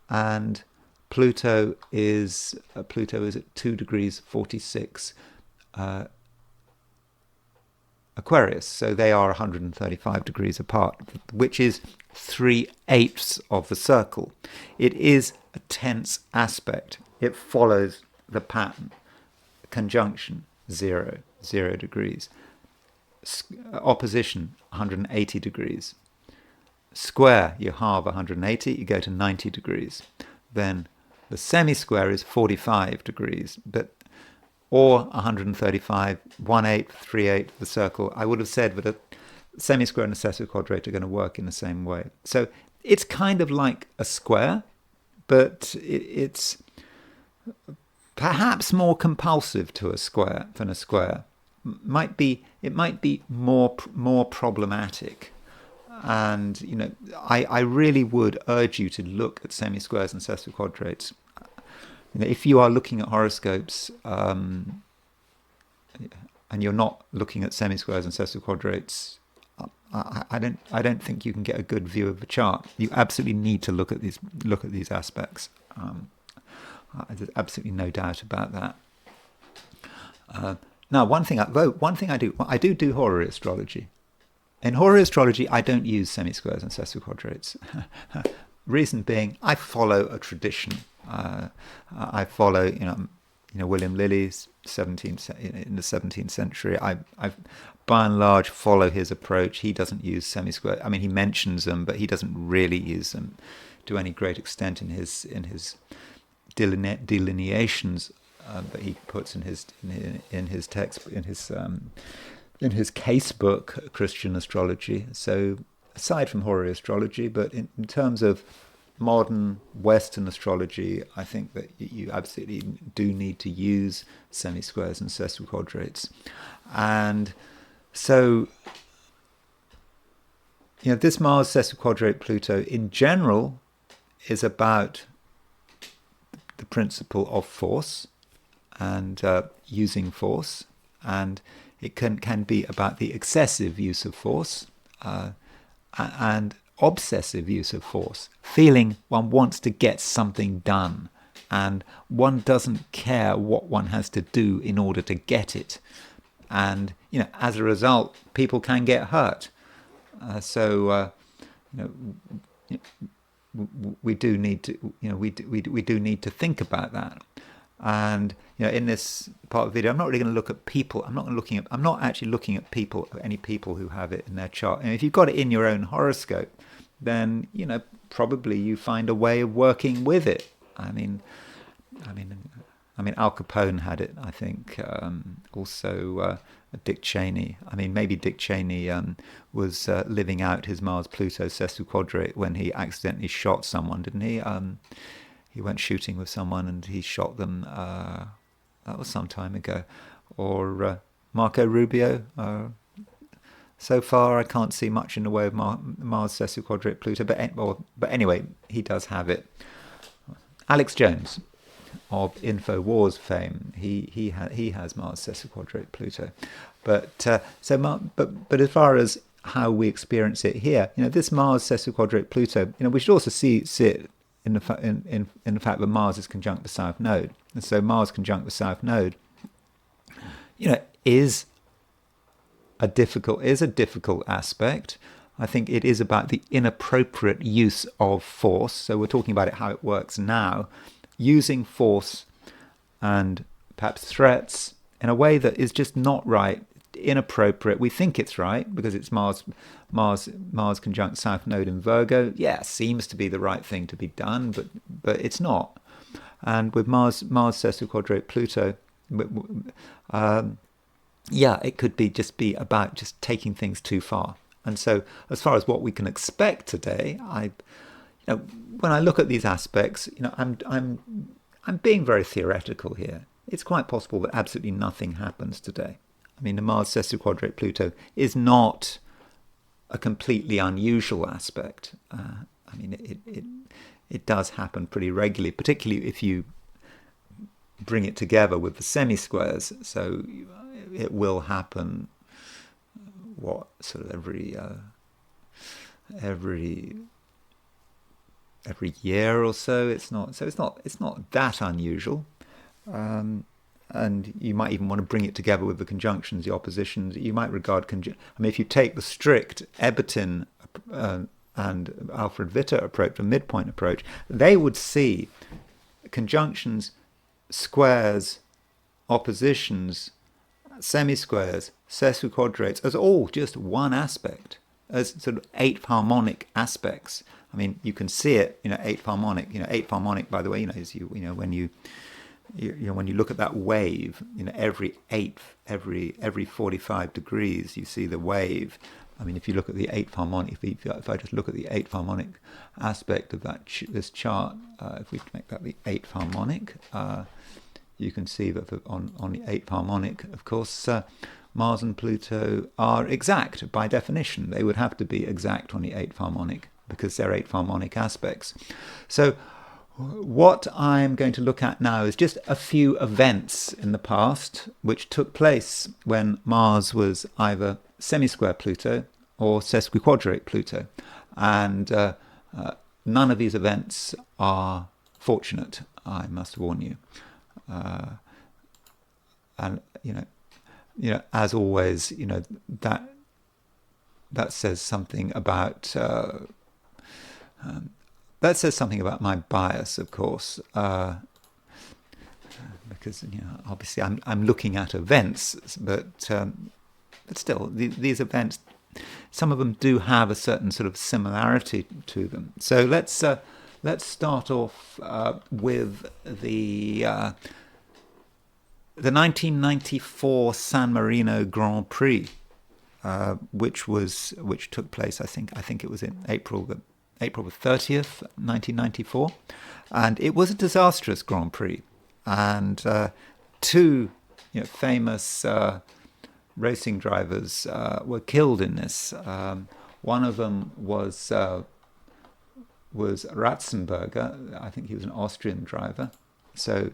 and Pluto is at 2 degrees 46 Aquarius. So they are 135 degrees apart, which is 3/8 of the circle. It is a tense aspect. It follows the pattern. Conjunction, 0 degrees. Opposition, 180 degrees. Square, you halve 180, you go to 90 degrees. Then the semi-square is 45 degrees, or 135, 1/8, 3/8 of the circle. I would have said that a semi-square and a sesquiquadrate are going to work in the same way. So it's kind of like a square, but it's perhaps more compulsive to a square than a square. It might be more problematic. And I really would urge you to look at semi-squares and sesquiquadrates. If you are looking at horoscopes and you're not looking at semi-squares and sesquiquadrates, I don't think you can get a good view of the chart. You absolutely need to look at these aspects. There's absolutely no doubt about that. Now, one thing I do horary astrology. In horary astrology, I don't use semi-squares and sesquiquadrates. Reason being, I follow a tradition. I follow, William Lilly's in the 17th century. I by and large follow his approach. He doesn't use semi-square. I mean, he mentions them, but he doesn't really use them to any great extent in his delineations that he puts in his text in his casebook, Christian Astrology. So aside from horoscope, but in terms of modern Western astrology, I think that you absolutely do need to use semi-squares and sesquiquadrates. And so, this Mars sesquiquadrate Pluto in general is about the principle of force and using force, and it can be about the excessive use of force and obsessive use of force, feeling one wants to get something done and one doesn't care what one has to do in order to get it. And, as a result, people can get hurt. We do need to, we do need to think about that. And in this part of the video, I'm not really going to look at people. I'm not actually looking at people, any people who have it in their chart. And if you've got it in your own horoscope, then probably you find a way of working with it. I mean, Al Capone had it, I think. Also, Dick Cheney. I mean, maybe Dick Cheney was living out his Mars-Pluto sesquiquadrate when he accidentally shot someone, didn't he? He went shooting with someone and he shot them. That was some time ago. Or Marco Rubio. So far, I can't see much in the way of Mars sesquiquadrate Pluto. But anyway, he does have it. Alex Jones of InfoWars fame, he has Mars sesquiquadrate Pluto. But as far as how we experience it here, this Mars sesquiquadrate Pluto, we should also see it in the fact that Mars is conjunct the South Node, and so Mars conjunct the South Node, is a difficult aspect. I think it is about the inappropriate use of force. So we're talking about how it works now, using force and perhaps threats in a way that is just not right, inappropriate. We think it's right because it's Mars conjunct South Node in Virgo. Yeah, seems to be the right thing to be done, but it's not. And with Mars sesquiquadrate Pluto, it could be about just taking things too far. And so, as far as what we can expect today, when I look at these aspects, I'm being very theoretical here. It's quite possible that absolutely nothing happens today. I mean, the Mars sesquiquadrate Pluto is not a completely unusual aspect. It does happen pretty regularly, particularly if you bring it together with the semi-squares. So it will happen, sort of every year or so. It's not that unusual. And you might even want to bring it together with the conjunctions, the oppositions. You might regard if you take the strict Ebertin and Alfred Witte approach, the midpoint approach, they would see conjunctions, squares, oppositions, semi-squares, sesquiquadrates as all just one aspect, as sort of eighth harmonic aspects. I mean, you can see it, eighth harmonic. Eighth harmonic, by the way, is when you look at that wave, every eighth, every 45 degrees, you see the wave. I mean, if you look at the eighth harmonic, if I just look at the eighth harmonic aspect of this chart, if we make that the eighth harmonic, you can see that on the eighth harmonic, of course, Mars and Pluto are exact by definition. They would have to be exact on the eighth harmonic because they're eighth harmonic aspects. So what I'm going to look at now is just a few events in the past which took place when Mars was either semi-square Pluto or sesquiquadrate Pluto. And none of these events are fortunate, I must warn you. And as always, that says something about my bias, of course, because obviously I'm looking at events, but still these events, some of them do have a certain sort of similarity to them. So let's let's start off with the 1994 San Marino Grand Prix, which took place. I think it was in April the 30th, 1994, and it was a disastrous Grand Prix, and two famous racing drivers were killed in this. One of them was Ratzenberger. I think he was an Austrian driver. So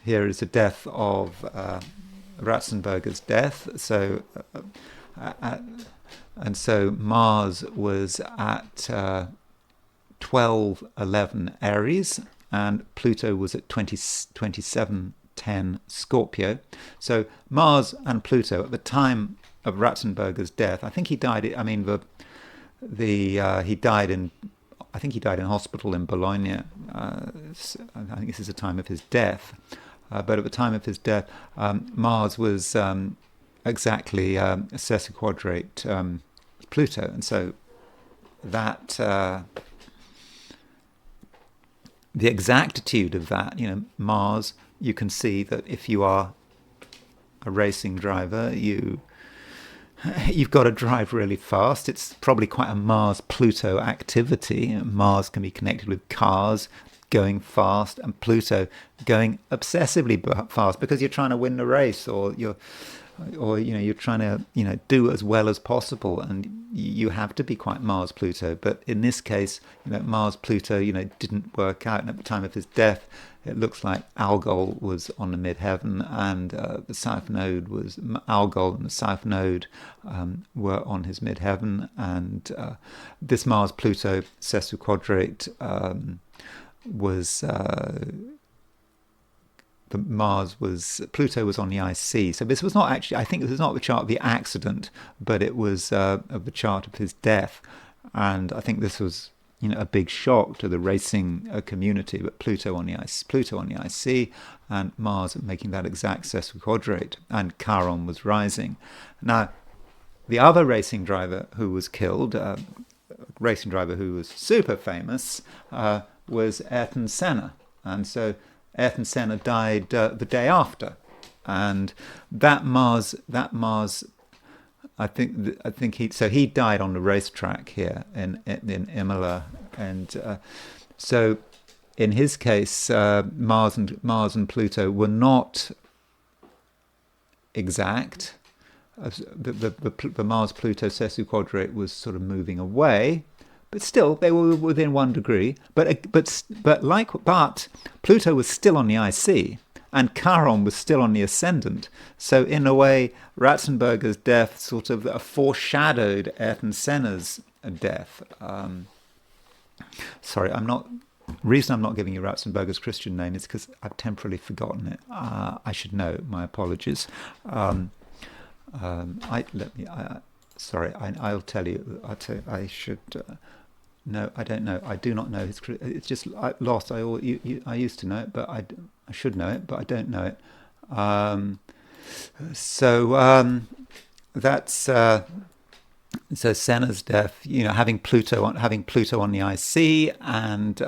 here is the death of Ratzenberger's death. So and so Mars was at 12:11 Aries, and Pluto was at 27:10 Scorpio. So Mars and Pluto at the time of Ratzenberger's death, I think he died. I mean, he died in. I think he died in hospital in Bologna. I think this is the time of his death. But at the time of his death, Mars was exactly a sesquiquadrate Pluto, and so that the exactitude of that, Mars. You can see that if you are a racing driver, you've got to drive really fast. It's probably quite a Mars-Pluto activity. Mars can be connected with cars going fast, and Pluto going obsessively fast because you're trying to win the race, or you're trying to do as well as possible, and you have to be quite Mars-Pluto. But in this case, Mars-Pluto didn't work out, and at the time of his death, it looks like Algol was on the midheaven, and the south node was Algol, and the south node were on his midheaven, and this Mars-Pluto sesquiquadrate was Pluto was on the IC. So this was not actually, I think this was not the chart of the accident, but it was of the chart of his death. And I think this was a big shock to the racing community. But Pluto on the IC, and Mars making that exact sesquiquadrate, and Chiron was rising. Now, the other racing driver who was killed, a racing driver who was super famous, was Ayrton Senna, and so Ayrton Senna died the day after, and that Mars, I think he died on the racetrack here in Imola, and so in his case, Mars and Pluto were not exact. The Mars-Pluto sesquiquadrate was sort of moving away. But still, they were within 1 degree. But Pluto was still on the IC, and Chiron was still on the ascendant. So in a way, Ratzenberger's death sort of foreshadowed Ayrton Senna's death. Sorry, reason I'm not giving you Ratzenberger's Christian name is because I've temporarily forgotten it. I should know. My apologies. Sorry, I'll tell you. I should. No, I don't know. I do not know his. It's just lost. I used to know it, but I should know it, but I don't know it. That's so Senna's death. Having Pluto on the IC, and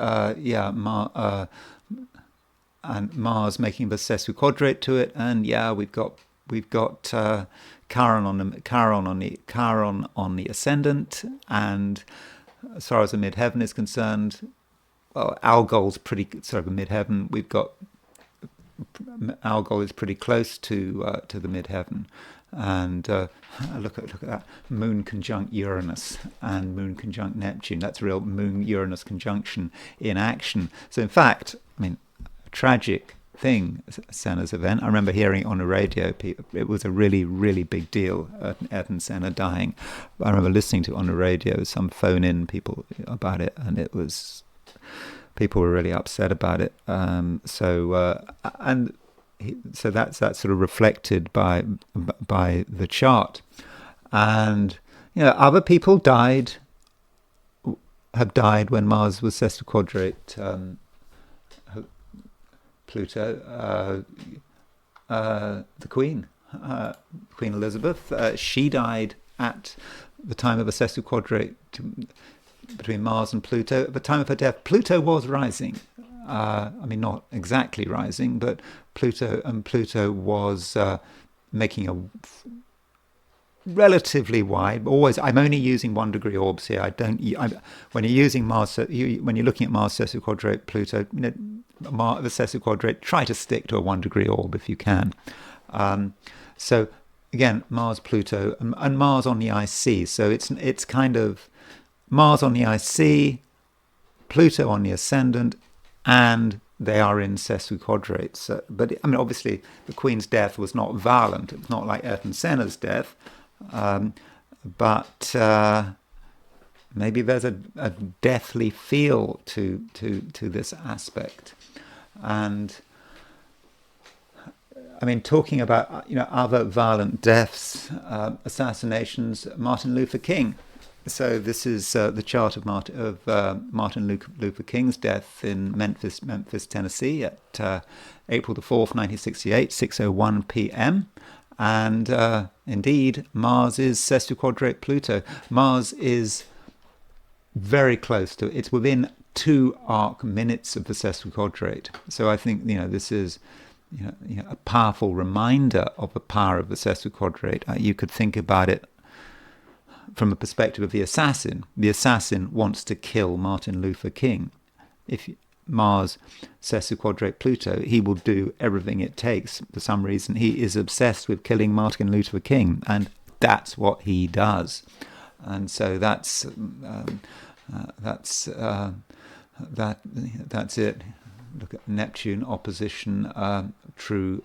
and Mars making the sesquiquadrate to it, and we've got Chiron on the ascendant, and as far as the midheaven is concerned, well, Algol's pretty sort of a midheaven. We've got Algol is pretty close to the midheaven, and look at that Moon conjunct Uranus and Moon conjunct Neptune. That's a real Moon-Uranus conjunction in action. So in fact, I mean, a tragic thing, Senna's event. I remember hearing on the radio, it was a really, really big deal, Ayrton Senna dying. I remember listening to it on the radio, some phone-in people about it, and people were really upset about it. So that's sort of reflected by the chart. And other people have died when Mars was sesquiquadrate Pluto. The Queen Elizabeth, she died at the time of a sesquiquadrate between Mars and Pluto. At the time of her death, Pluto was rising. Not exactly rising, but Pluto was making a relatively wide. Always, I'm only using 1 degree orbs here. When you're using Mars, when you're looking at Mars sesquiquadrate Pluto, the sesquiquadrate, try to stick to a 1 degree orb if you can. So again, Mars, Pluto, and Mars on the IC. So it's kind of Mars on the IC, Pluto on the ascendant, and they are in sesquiquadrates. But obviously, the Queen's death was not violent. It was not like Ayrton Senna's death, but maybe there's a deathly feel to this aspect. And talking about other violent deaths, assassinations, Martin Luther King. So this is the chart of Martin Luther King's death in Memphis, Tennessee, at April the 4th, 1968, 6:01 p.m. And indeed, Mars is sesquiquadrate Pluto. Mars is very close to it. It's within 2 arc minutes of the sesquiquadrate. So I think this is a powerful reminder of the power of the sesquiquadrate. You could think about it from the perspective of the assassin. The assassin wants to kill Martin Luther King. If Mars sesquiquadrate Pluto, he will do everything it takes. For some reason, he is obsessed with killing Martin Luther King, and that's what he does. And so that's it. Look at Neptune opposition true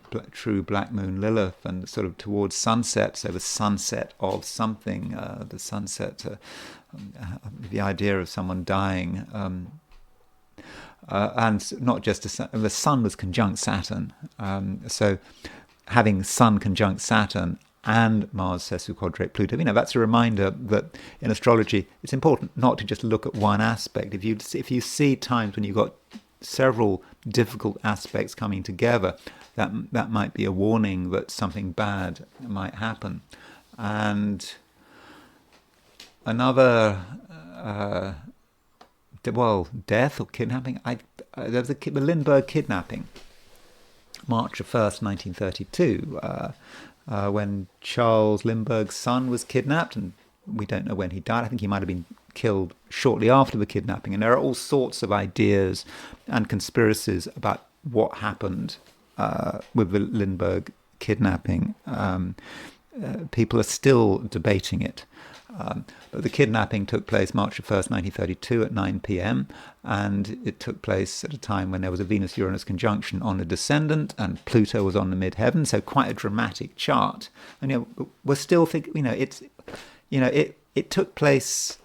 black moon Lilith, and sort of towards sunset. So the sunset of something, the sunset, the idea of someone dying, and not just the sun was conjunct Saturn. So having Sun conjunct Saturn and Mars sesquiquadrate Pluto, that's a reminder that in astrology it's important not to just look at one aspect. If you see times when you've got several difficult aspects coming together, that might be a warning that something bad might happen. And another death or kidnapping, there was the Lindbergh kidnapping, March 1st, 1932, when Charles Lindbergh's son was kidnapped, and we don't know when he died. I think he might have been killed shortly after the kidnapping. And there are all sorts of ideas and conspiracies about what happened with the Lindbergh kidnapping. People are still debating it. But the kidnapping took place March 1st, 1932 at 9 p.m. And it took place at a time when there was a Venus-Uranus conjunction on the descendant, and Pluto was on the midheaven. So quite a dramatic chart. And we're still thinking, it took place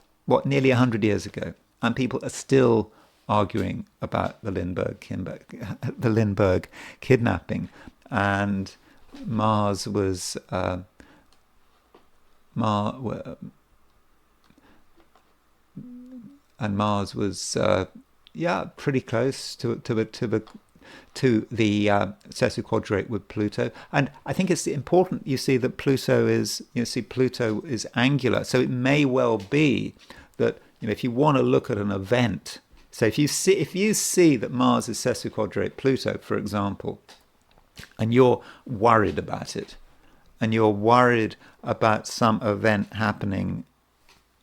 nearly 100 years ago, and people are still arguing about the Lindbergh kidnapping. And Mars was pretty close to the sesquiquadrate with Pluto. And I think it's important you see that Pluto is angular. So it may well be that if you want to look at an event, so if you see that Mars is sesquiquadrate Pluto, for example, and you're worried about it, and you're worried about some event happening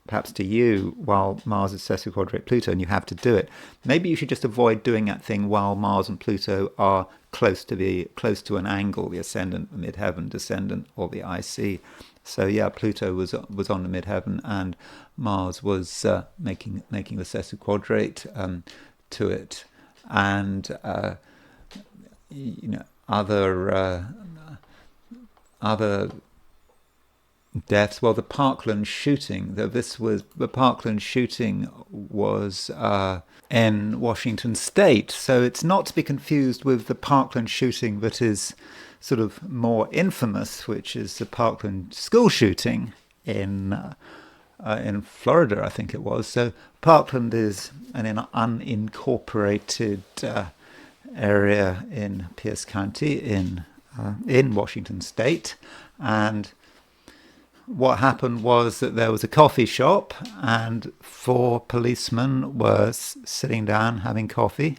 perhaps to you while Mars is sesquiquadrate Pluto, and you have to do it, maybe you should just avoid doing that thing while Mars and Pluto are close to an angle, the ascendant, the midheaven, descendant, or the IC. So Pluto was on the midheaven, and Mars was making the sesquiquadrate to it, and other deaths. Well, the Parkland shooting. The Parkland shooting was in Washington State. So it's not to be confused with the Parkland shooting that is sort of more infamous, which is the Parkland school shooting in Florida, I think it was. So Parkland is an unincorporated area in Pierce County in Washington State, and what happened was that there was a coffee shop and 4 policemen were sitting down having coffee.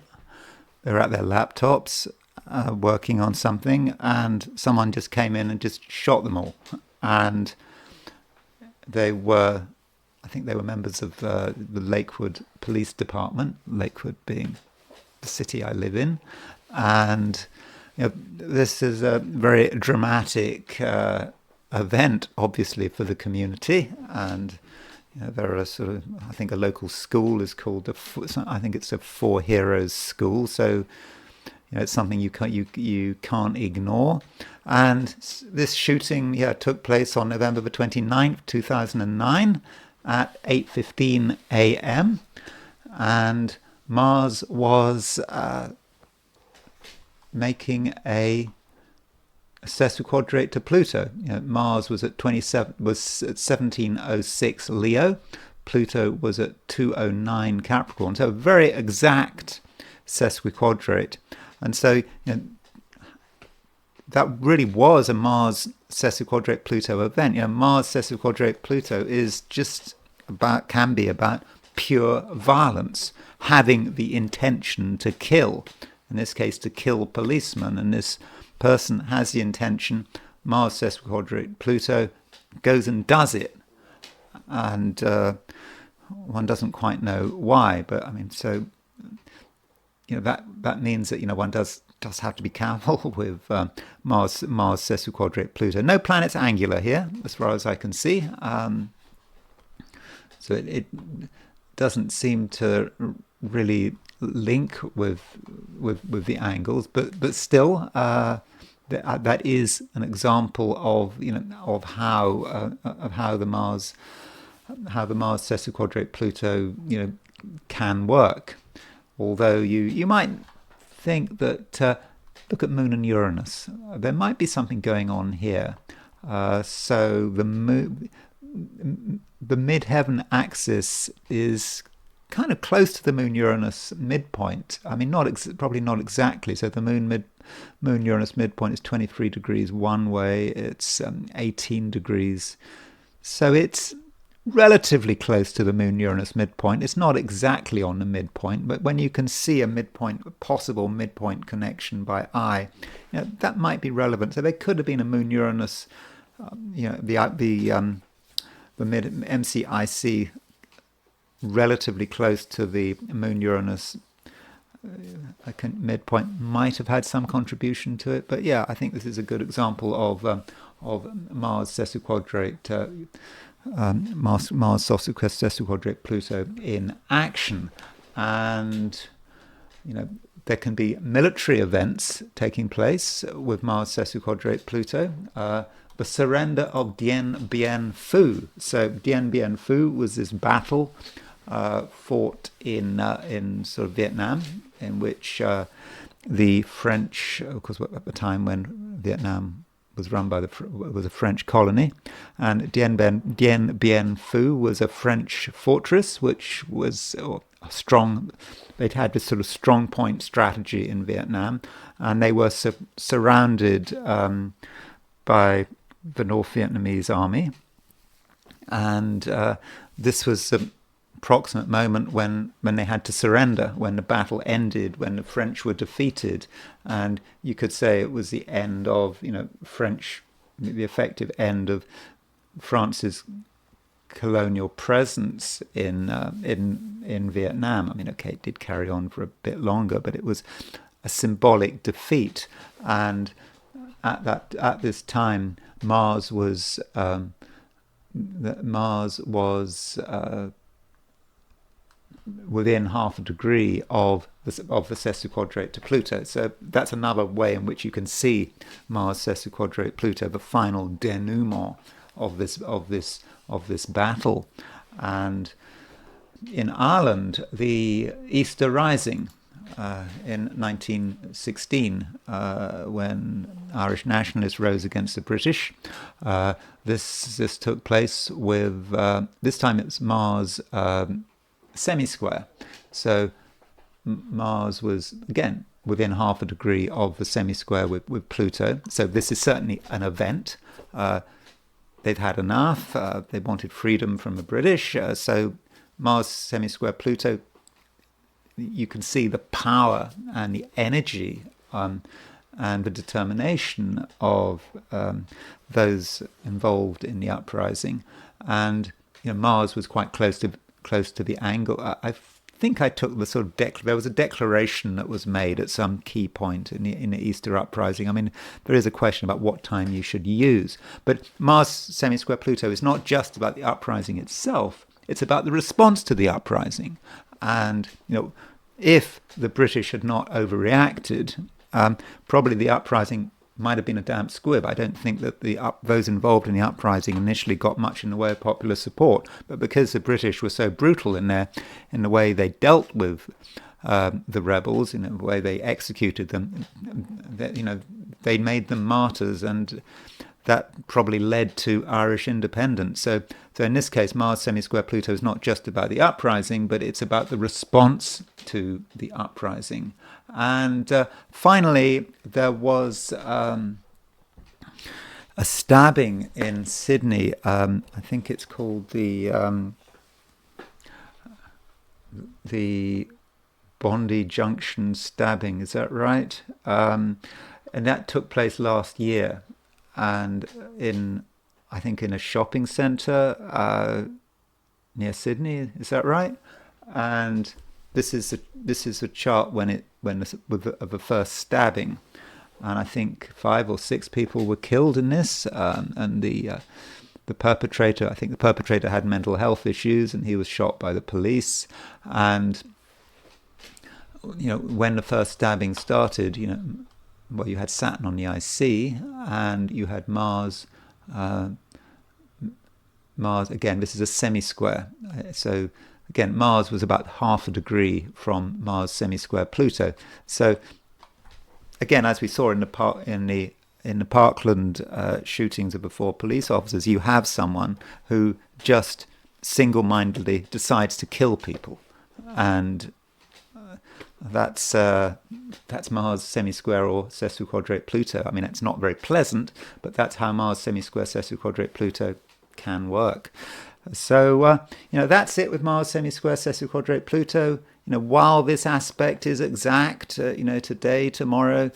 They were at their laptops working on something, and someone just came in and just shot them all. And I think they were members of the Lakewood Police Department, Lakewood being the city I live in. And this is a very dramatic event, obviously, for the community. And there are sort of, I think a local school is called I think it's a 4 Heroes school. So it's something you can't ignore. And this shooting took place on November the 29th, 2009 at 8:15 a.m. And Mars was making a sesquiquadrate to Pluto. Mars was at 1706 Leo. Pluto was at 209 Capricorn. So a very exact sesquiquadrate. And so that really was a Mars sesquiquadrate Pluto event. Mars sesquiquadrate Pluto can be about pure violence, having the intention to kill. In this case, to kill policemen. And this person has the intention. Mars sesquiquadrate Pluto goes and does it. And one doesn't quite know why, but I mean, so that means that one does have to be careful with Mars sesquiquadrate Pluto. No planets angular here, as far as I can see. So it doesn't seem to really link with the angles, but still, that is an example of how the Mars sesquiquadrate Pluto can work. Although you might think that look at Moon and Uranus, there might be something going on here. So the midheaven axis is kind of close to the Moon-Uranus midpoint. I mean, probably not exactly. So the Moon-Uranus midpoint is 23 degrees one way. It's 18 degrees. So it's relatively close to the Moon-Uranus midpoint. It's not exactly on the midpoint, but when you can see a possible midpoint connection by eye, that might be relevant. So there could have been a Moon-Uranus, the MCIC relatively close to the Moon-Uranus midpoint might have had some contribution to it. But I think this is a good example of Mars sesquiquadrate, Mars sesquiquadrate Pluto in action. And there can be military events taking place with Mars sesquiquadrate Pluto. The surrender of Dien Bien Phu. So Dien Bien Phu was this battle fought in sort of Vietnam, in which the French, of course, at the time when Vietnam was run by was a French colony, and Dien Bien Phu was a French fortress which was strong. They'd had this sort of strong point strategy in Vietnam, and they were surrounded by the North Vietnamese army, and this was the approximate moment when they had to surrender, when the battle ended, when the French were defeated. And you could say it was the end of the effective end of France's colonial presence in Vietnam. I mean, okay, it did carry on for a bit longer, but it was a symbolic defeat. And at this time, Mars was within half a degree of the sesquiquadrate to Pluto. So that's another way in which you can see Mars sesquiquadrate Pluto, the final denouement of this battle. And in Ireland, the Easter Rising in 1916, when Irish nationalists rose against the British, this took place with this time it's Mars semi-square. So Mars was again within half a degree of the semi-square with Pluto. So this is certainly an event. they'd had enough. They wanted freedom from the British. So Mars semi-square Pluto, you can see the power and the energy and the determination of those involved in the uprising. And Mars was quite close to the angle. I think I took the sort of there was a declaration that was made at some key point in the Easter uprising. I mean, there is a question about what time you should use, but Mars semi-square Pluto is not just about the uprising itself; it's about the response to the uprising. And if the British had not overreacted, probably the uprising might have been a damp squib. I don't think that those involved in the uprising initially got much in the way of popular support, but because the British were so brutal in the way they dealt with the rebels, in the way they executed them, they made them martyrs, and that probably led to Irish independence. So in this case, Mars semi-square Pluto is not just about the uprising, but it's about the response to the uprising. And finally, there was a stabbing in Sydney. I think it's called the Bondi Junction stabbing. Is that right? And that took place last year, and I think in a shopping centre near Sydney. Is that right? And this is a chart of the first stabbing, and I think 5 or 6 people were killed in this. And the perpetrator, I think the perpetrator had mental health issues, and he was shot by the police. And when the first stabbing started, well, you had Saturn on the IC, and you had Mars. Mars again. This is a semi-square, so. Again, Mars was about half a degree from Mars semi-square Pluto. So, again, as we saw in the Parkland shootings of the 4 police officers, you have someone who just single-mindedly decides to kill people, and that's Mars semi-square or sesquiquadrate Pluto. I mean, it's not very pleasant, but that's how Mars semi-square sesquiquadrate Pluto can work. So, that's it with Mars semi-square sesquiquadrate Pluto. While this aspect is exact, today, tomorrow,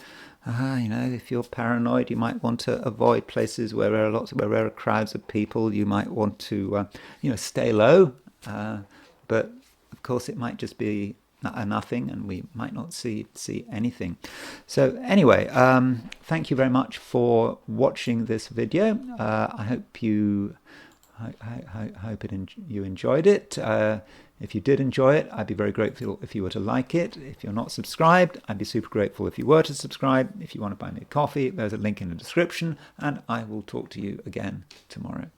if you're paranoid, you might want to avoid places where there are crowds of people. You might want to, stay low. But, of course, it might just be a nothing, and we might not see anything. So anyway, thank you very much for watching this video. I hope you enjoyed it. If you did enjoy it, I'd be very grateful if you were to like it. If you're not subscribed, I'd be super grateful if you were to subscribe. If you want to buy me a coffee, there's a link in the description, and I will talk to you again tomorrow.